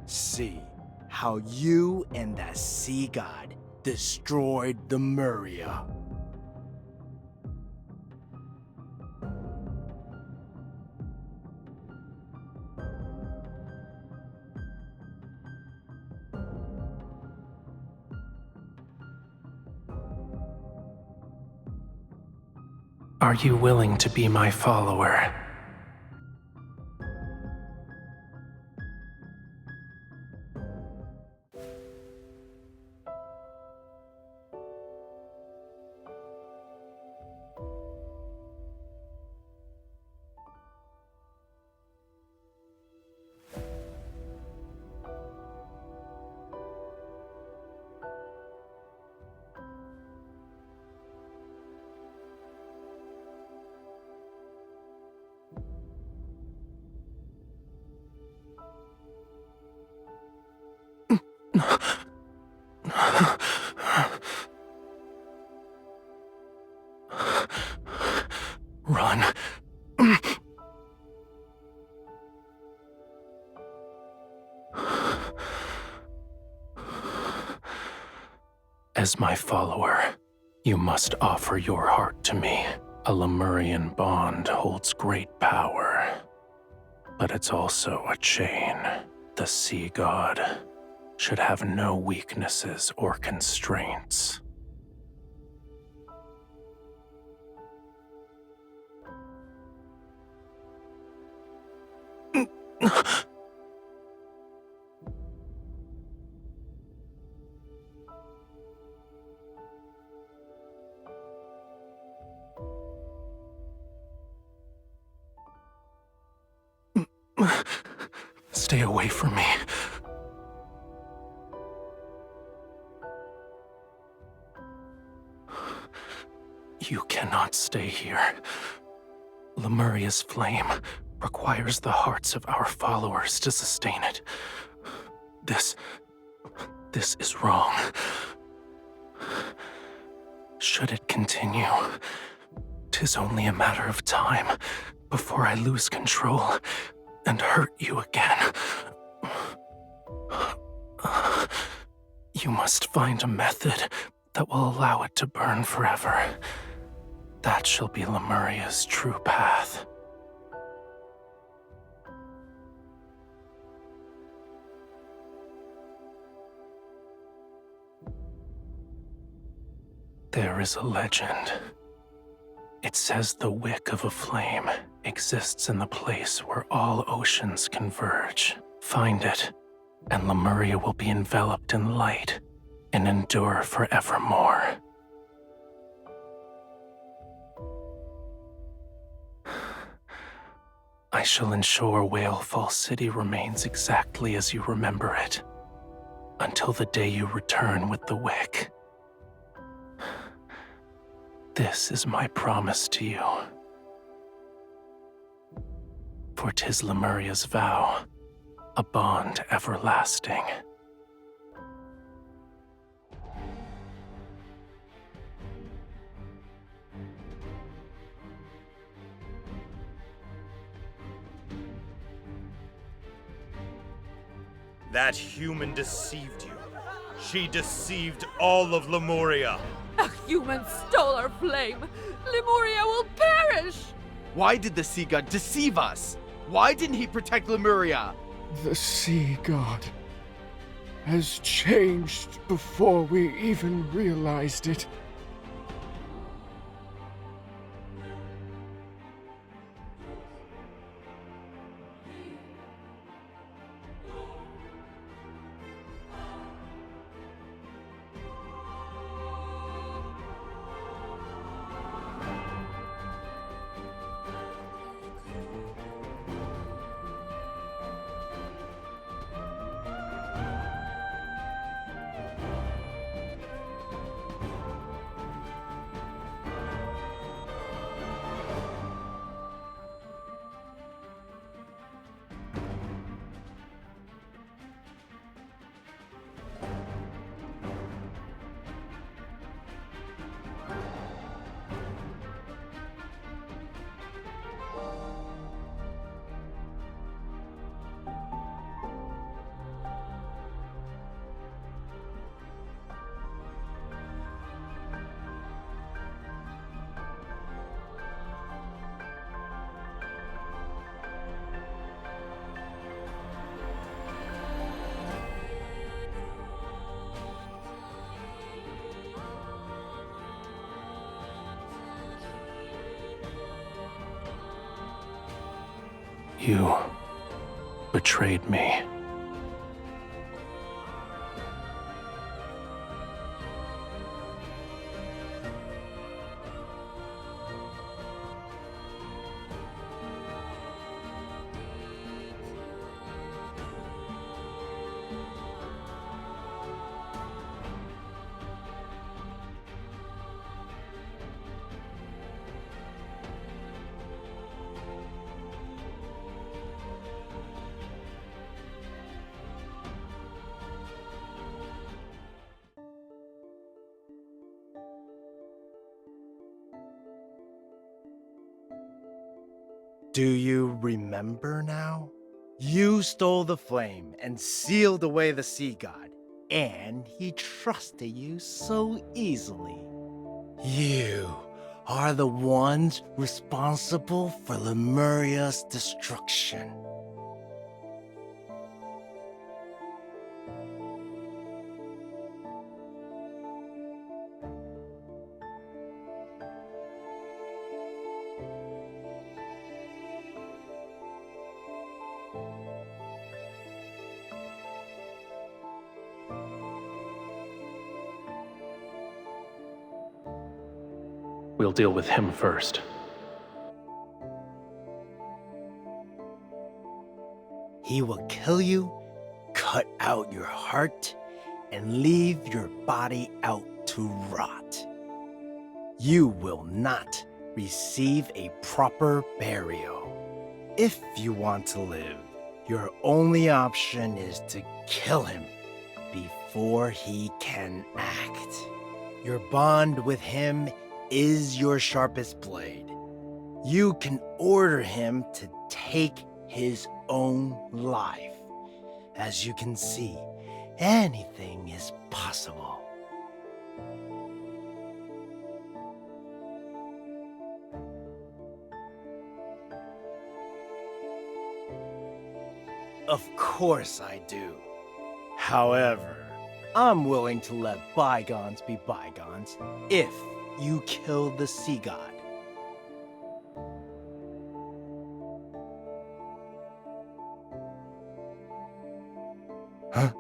See how you and that sea god destroyed Lemuria. Are you willing to be my follower? Run. As my follower, you must offer your heart to me. A Lemurian bond holds great power, but it's also a chain. The sea god should have no weaknesses or constraints. Stay away from me. You cannot stay here. Lemuria's flame requires the hearts of our followers to sustain it. This is wrong. Should it continue, 'tis only a matter of time before I lose control and hurt you again. You must find a method that will allow it to burn forever. That shall be Lemuria's true path. There is a legend. It says the wick of a flame exists in the place where all oceans converge. Find it, and Lemuria will be enveloped in light and endure forevermore. I shall ensure Whalefall City remains exactly as you remember it, until the day you return with the wick. This is my promise to you. For 'tis Lemuria's vow, a bond everlasting. That human deceived you. She deceived all of Lemuria. A human stole our flame. Lemuria will perish. Why did the sea god deceive us? Why didn't he protect Lemuria? The sea god has changed before we even realized it. You betrayed me. Do you remember now? You stole the flame and sealed away the sea god, and he trusted you so easily. You are the ones responsible for Lemuria's destruction. We'll deal with him first. He will kill you, cut out your heart, and leave your body out to rot. You will not receive a proper burial. If you want to live, your only option is to kill him before he can act. Your bond with him is your sharpest blade. You can order him to take his own life. As you can see, anything is possible. Of course I do. However, I'm willing to let bygones be bygones if you kill the sea god. Huh?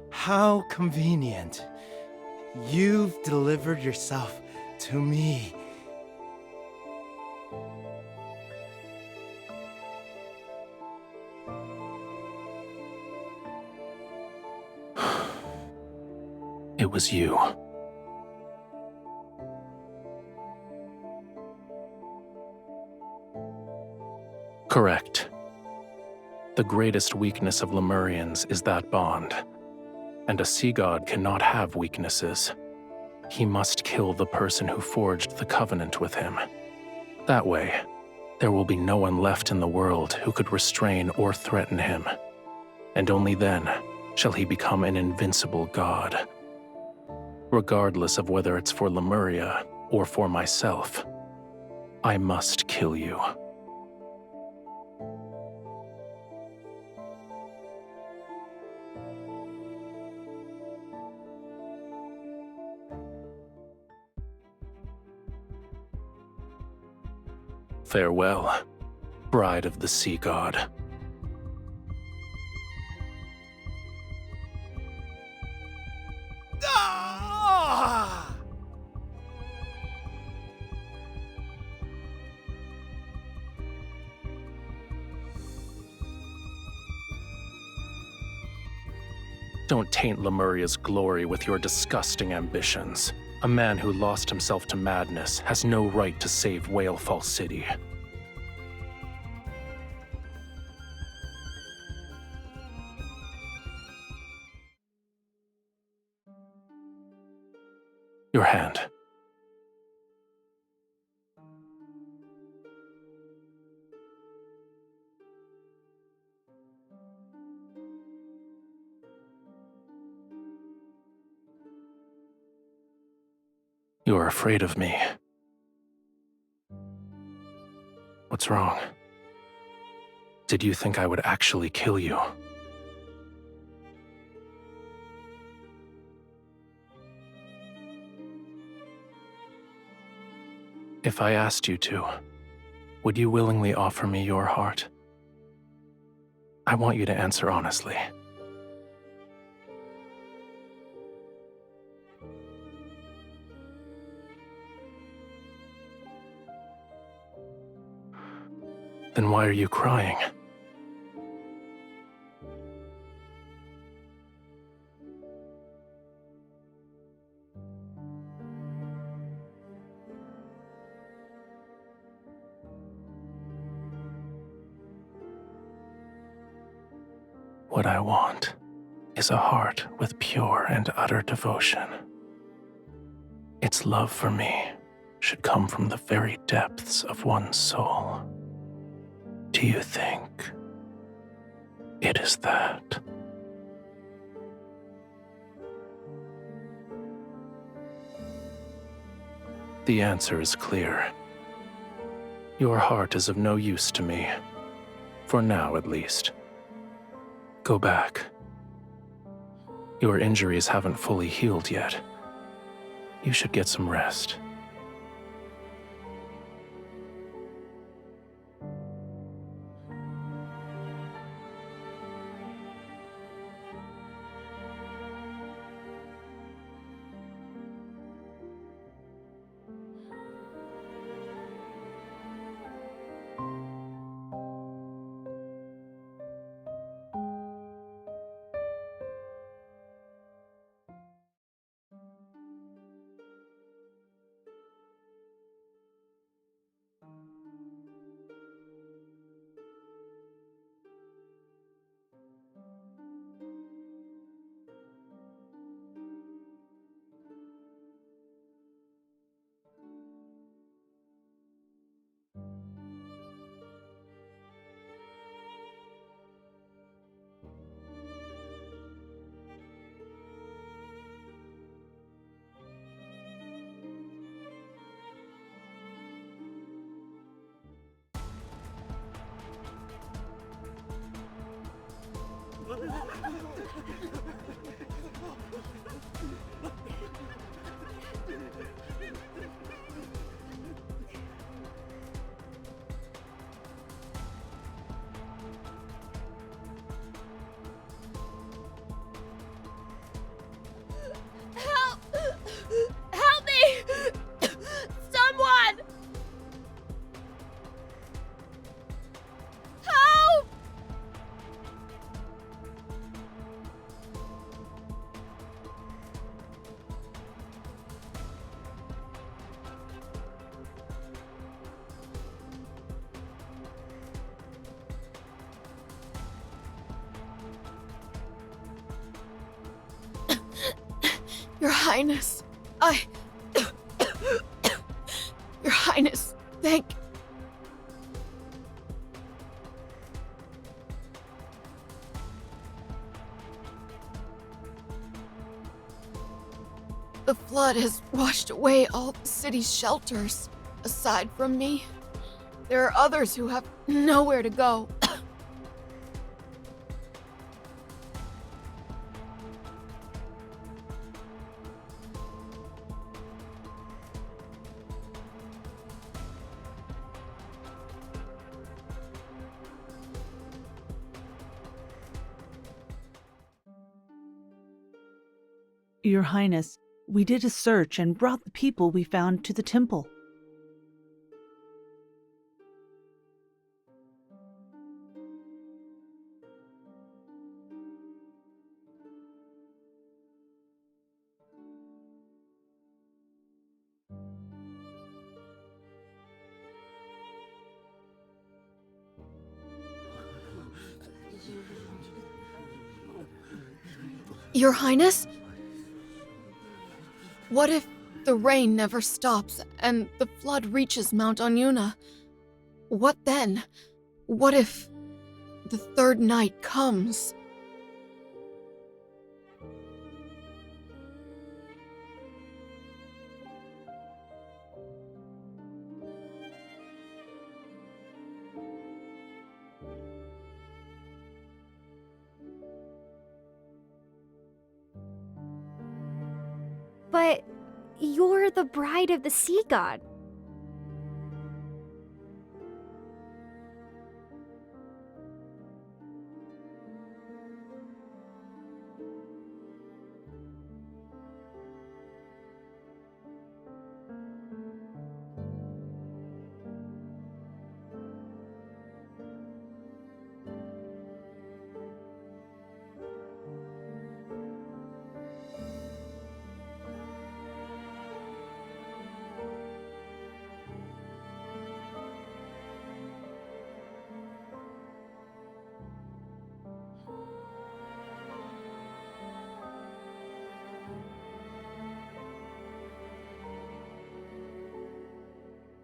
How convenient. You've delivered yourself to me. It was you. Correct. The greatest weakness of Lemurians is that bond. And a sea god cannot have weaknesses. He must kill the person who forged the covenant with him. That way, there will be no one left in the world who could restrain or threaten him. And only then shall he become an invincible god. Regardless of whether it's for Lemuria or for myself, I must kill you. Farewell, bride of the sea god. Ah! Don't taint Lemuria's glory with your disgusting ambitions. A man who lost himself to madness has no right to save Whalefall City. Your hand. You are afraid of me. What's wrong? Did you think I would actually kill you? If I asked you to, would you willingly offer me your heart? I want you to answer honestly. Then why are you crying? What I want is a heart with pure and utter devotion. Its love for me should come from the very depths of one's soul. Do you think it is that? The answer is clear. Your heart is of no use to me, for now at least. Go back. Your injuries haven't fully healed yet. You should get some rest. Help! Help me! Someone! Help! Your Highness, Your Highness, thank... The flood has washed away all the city's shelters. Aside from me, there are others who have nowhere to go. Your Highness, we did a search and brought the people we found to the temple. Your Highness? What if the rain never stops and the flood reaches Mount Anyuna? What then? What if the third night comes? But you're the bride of the sea god.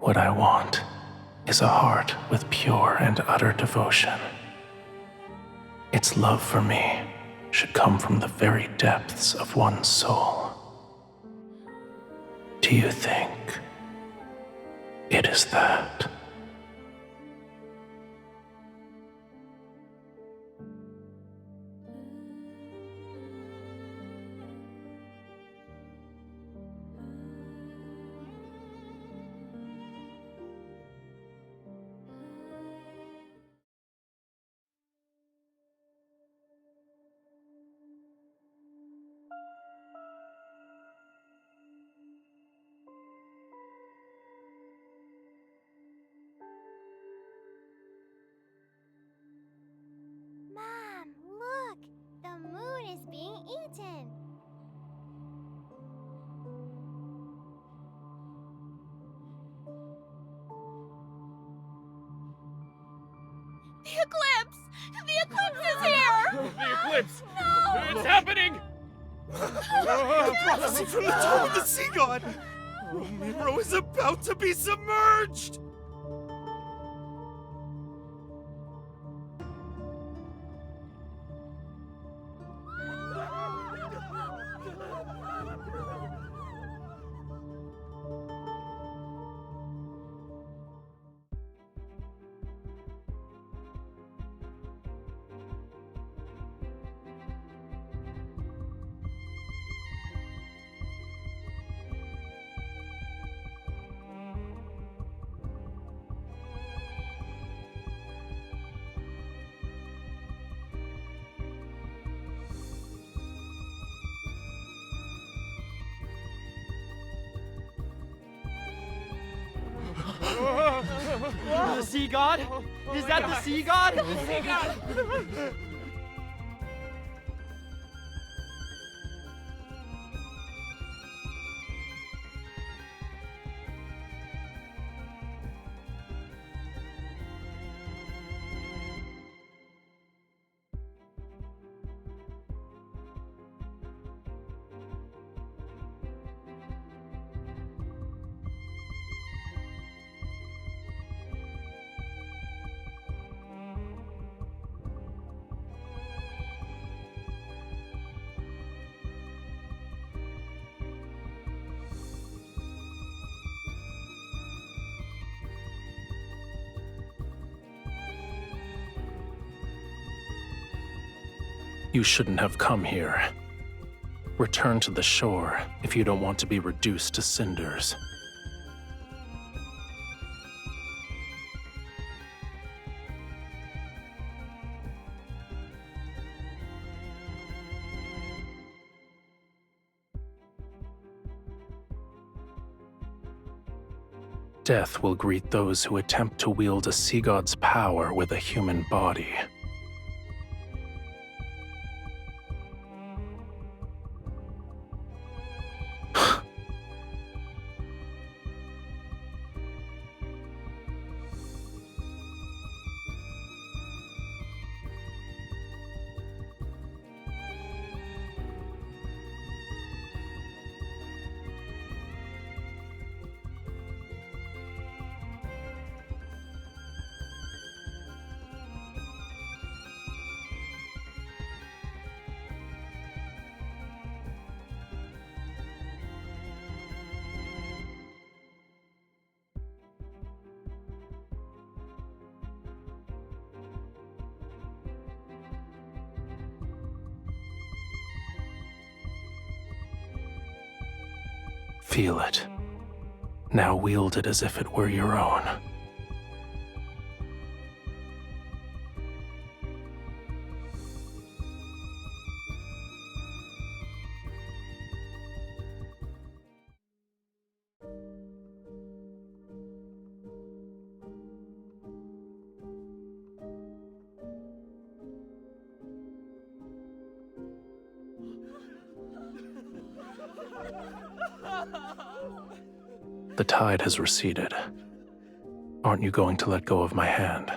What I want is a heart with pure and utter devotion. Its love for me should come from the very depths of one's soul. Do you think it is that? Mom, look! The moon is being eaten! The eclipse! The eclipse is here! The eclipse! No! It's happening! Prophecy from the Tomb of the Sea God! Romirro is about to be submerged! The sea god? Is that the sea god? Sea god! You shouldn't have come here. Return to the shore if you don't want to be reduced to cinders. Death will greet those who attempt to wield a sea god's power with a human body. Feel it. Now wield it as if it were your own. The tide has receded. Aren't you going to let go of my hand?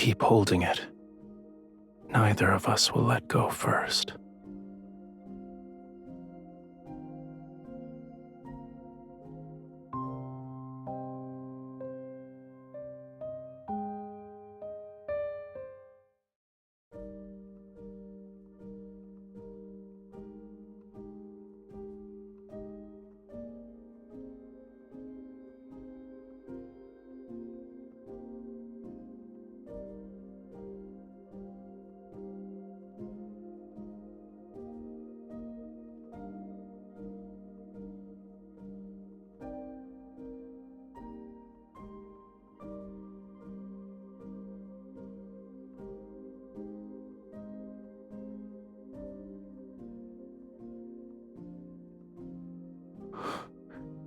keep holding it. Neither of us will let go first.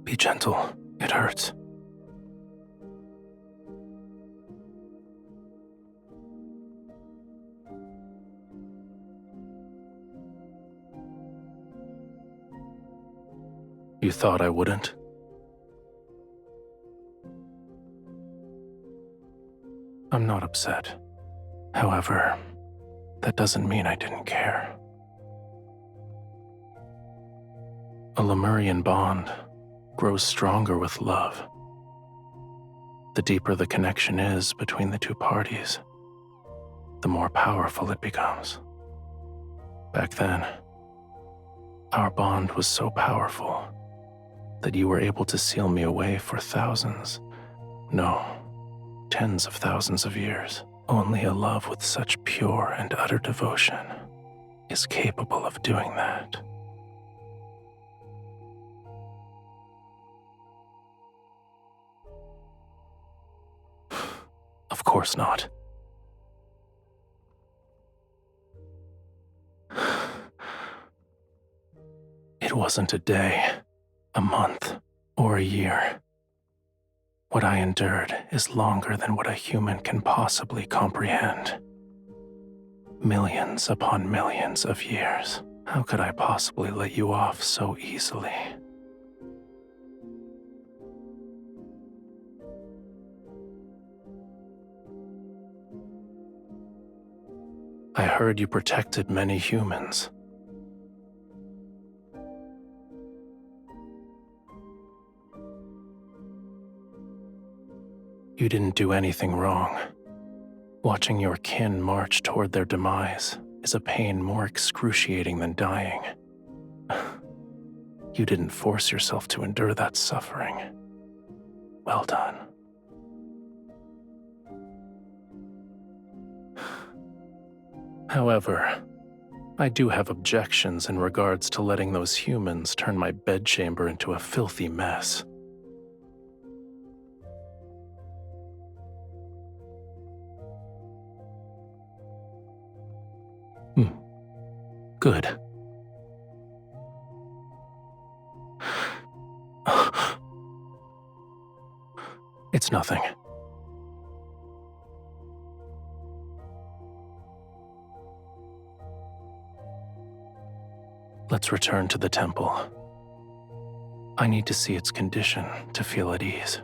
Be gentle. It hurts. You thought I wouldn't? I'm not upset. However, that doesn't mean I didn't care. A Lemurian bond grows stronger with love. The deeper the connection is between the two parties, the more powerful it becomes. Back then, our bond was so powerful that you were able to seal me away for thousands, no, tens of thousands of years. Only a love with such pure and utter devotion is capable of doing that. Of course not. It wasn't a day, a month, or a year. What I endured is longer than what a human can possibly comprehend. Millions upon millions of years. How could I possibly let you off so easily? I heard you protected many humans. You didn't do anything wrong. Watching your kin march toward their demise is a pain more excruciating than dying. You didn't force yourself to endure that suffering. Well done. However, I do have objections in regards to letting those humans turn my bedchamber into a filthy mess. Good. It's nothing. Let's return to the temple. I need to see its condition to feel at ease.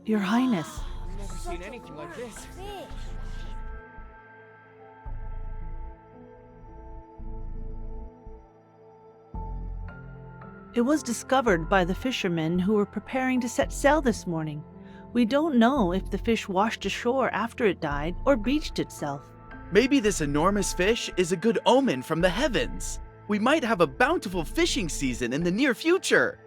Your Highness. I've never seen anything like this. It was discovered by the fishermen who were preparing to set sail this morning. We don't know if the fish washed ashore after it died or beached itself. Maybe this enormous fish is a good omen from the heavens. We might have a bountiful fishing season in the near future.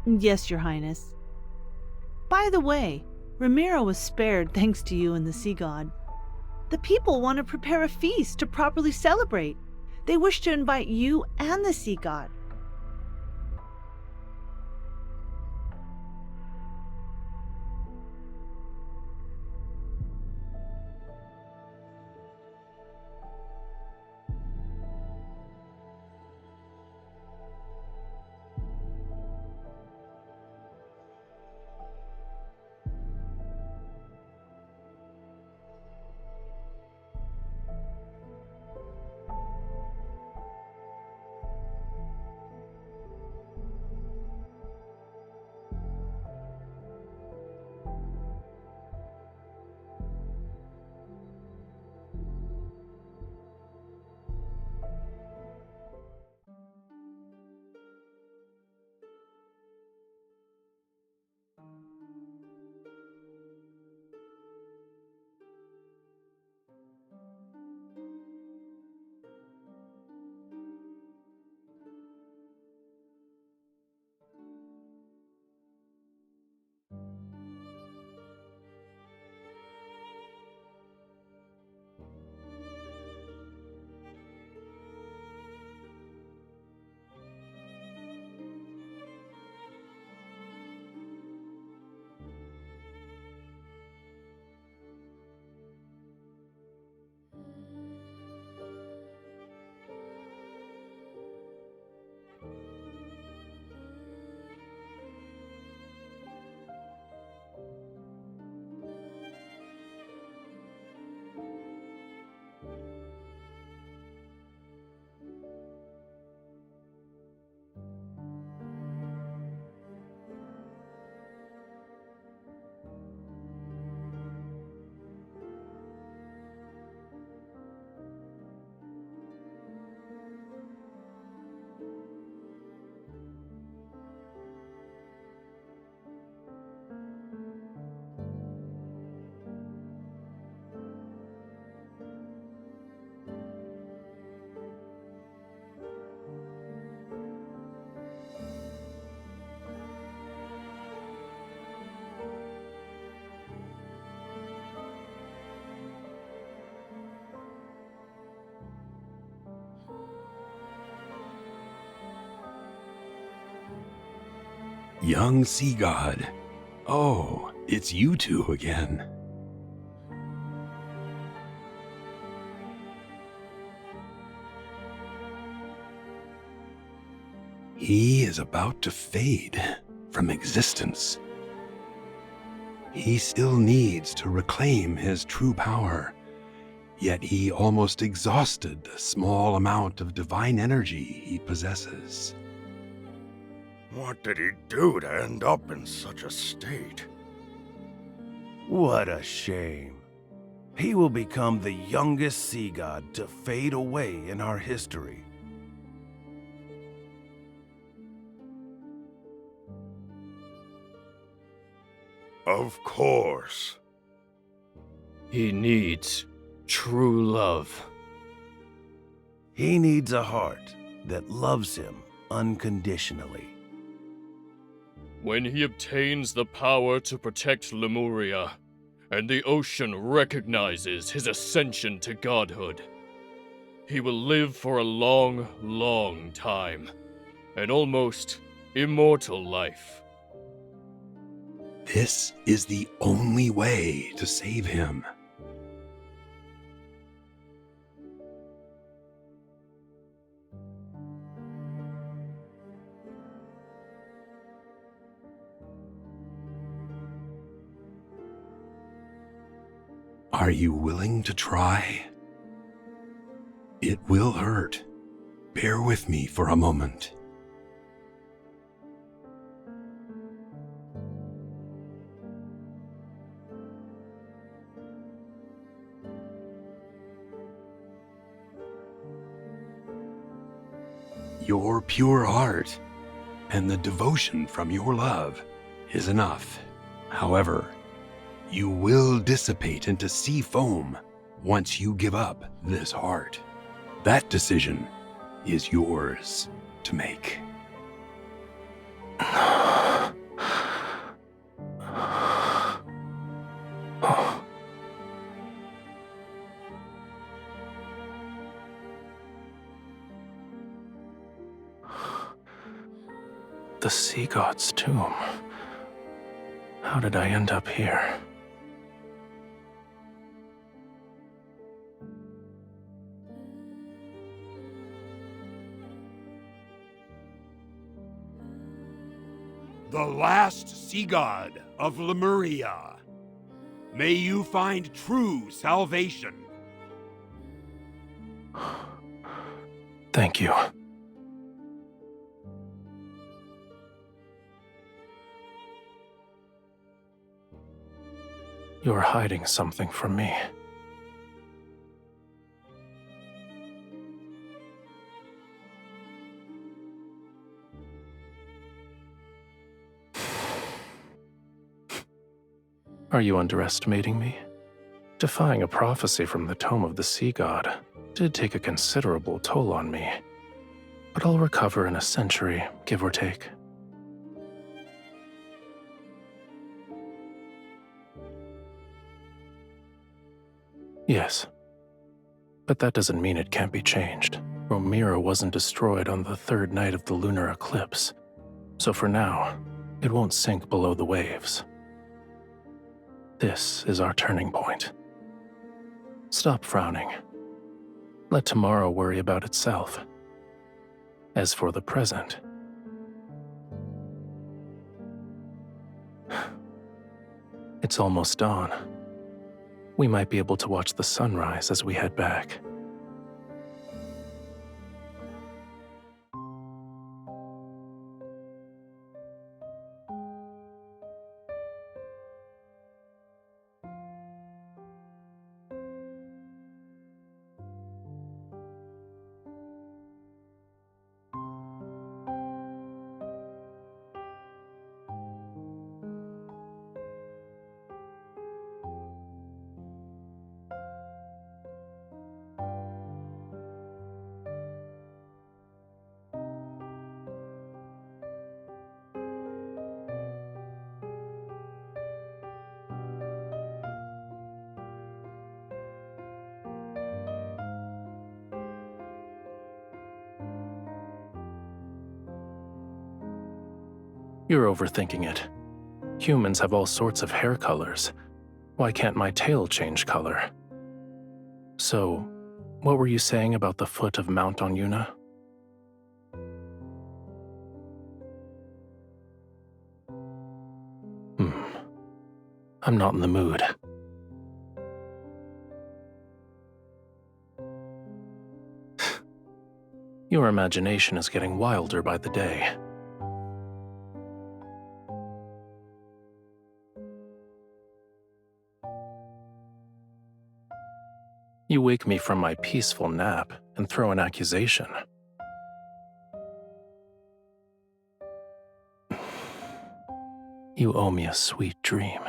Yes, Your Highness. By the way, Romirro was spared thanks to you and the sea god. The people want to prepare a feast to properly celebrate. They wish to invite you and the sea god. Young sea god. Oh, it's you two again. He is about to fade from existence. He still needs to reclaim his true power, yet he almost exhausted the small amount of divine energy he possesses. What did he do to end up in such a state? What a shame. He will become the youngest sea god to fade away in our history. Of course. He needs true love. He needs a heart that loves him unconditionally. When he obtains the power to protect Lemuria, and the ocean recognizes his ascension to godhood, he will live for a long, long time, an almost immortal life. This is the only way to save him. Are you willing to try? It will hurt. Bear with me for a moment. Your pure heart and the devotion from your love is enough. However, you will dissipate into sea foam once you give up this heart. That decision is yours to make. The sea god's tomb. How did I end up here? The last sea god of Lemuria. May you find true salvation. Thank you. You're hiding something from me. Are you underestimating me? Defying a prophecy from the Tome of the Sea God did take a considerable toll on me, but I'll recover in a century, give or take. Yes, but that doesn't mean it can't be changed. Romirro wasn't destroyed on the third night of the lunar eclipse, so for now, it won't sink below the waves. This is our turning point. Stop frowning. Let tomorrow worry about itself. As for the present, it's almost dawn. We might be able to watch the sunrise as we head back. You're overthinking it. Humans have all sorts of hair colors. Why can't my tail change color? So, what were you saying about the foot of Mount Onyuna? I'm not in the mood. Your imagination is getting wilder by the day. You wake me from my peaceful nap and throw an accusation. You owe me a sweet dream.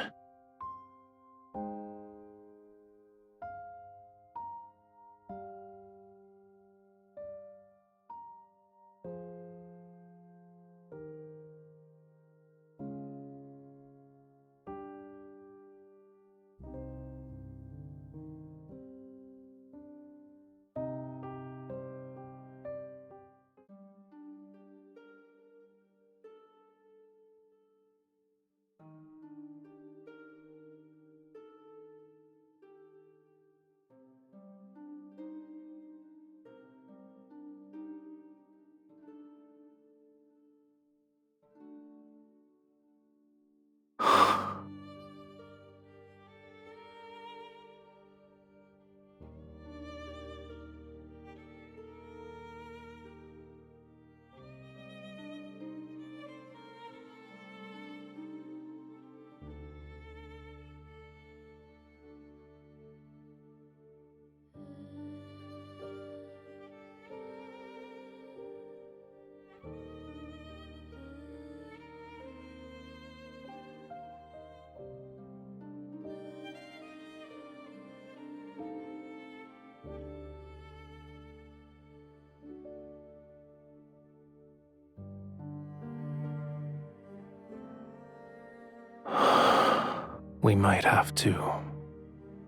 We might have to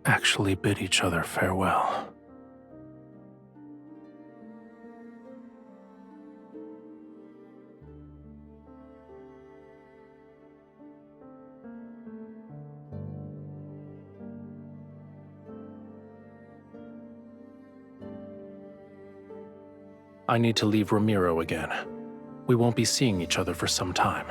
actually bid each other farewell. I need to leave Romirro again. We won't be seeing each other for some time.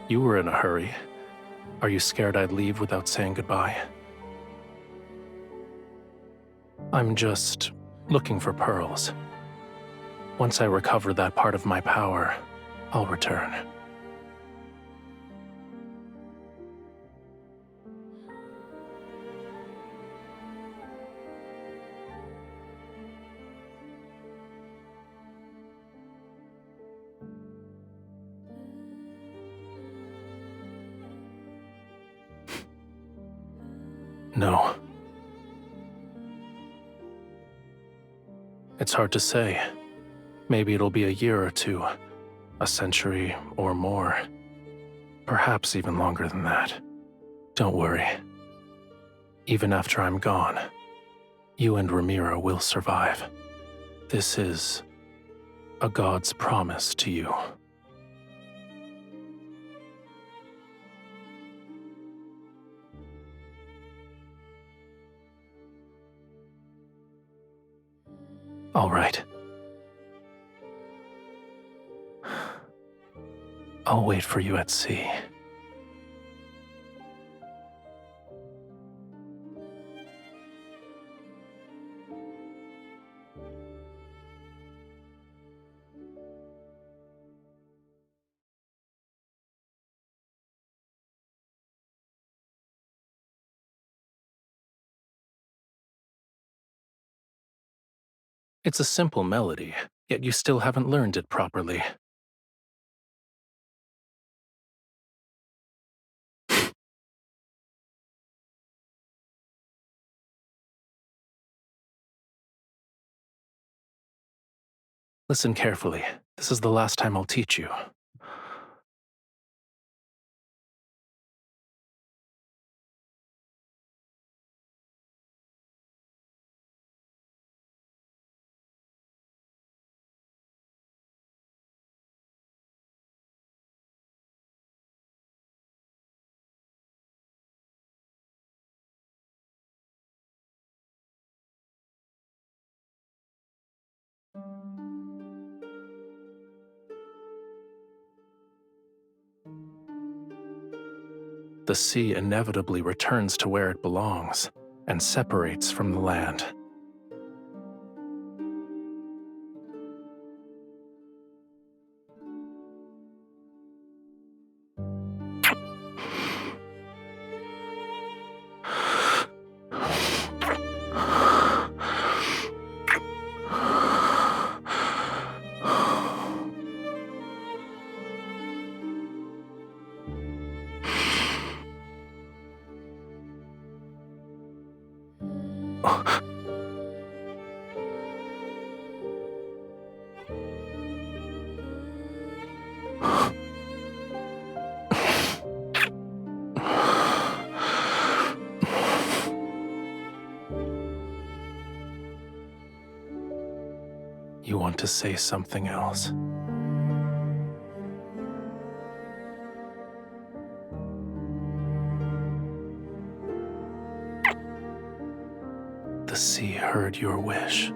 You were in a hurry. Are you scared I'd leave without saying goodbye? I'm just looking for pearls. Once I recover that part of my power, I'll return. No. It's hard to say. Maybe it'll be a year or two, a century or more. Perhaps even longer than that. Don't worry. Even after I'm gone, you and Romirro will survive. This is a god's promise to you. All right. I'll wait for you at sea. It's a simple melody, yet you still haven't learned it properly. Listen carefully. This is the last time I'll teach you. The sea inevitably returns to where it belongs and separates from the land. You want to say something else? The sea heard your wish.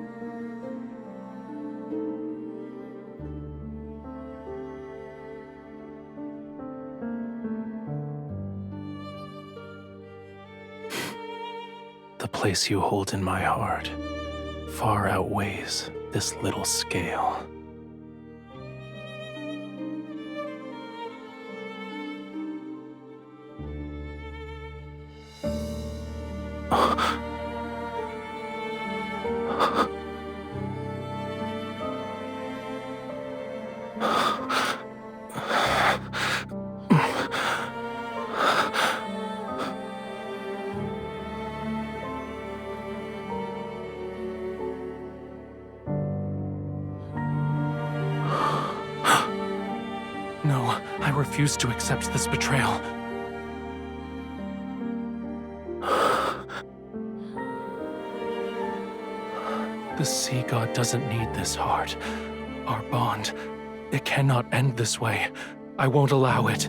The place you hold in my heart far outweighs this little scale. No, I refuse to accept this betrayal. The sea god doesn't need this heart. Our bond, it cannot end this way. I won't allow it.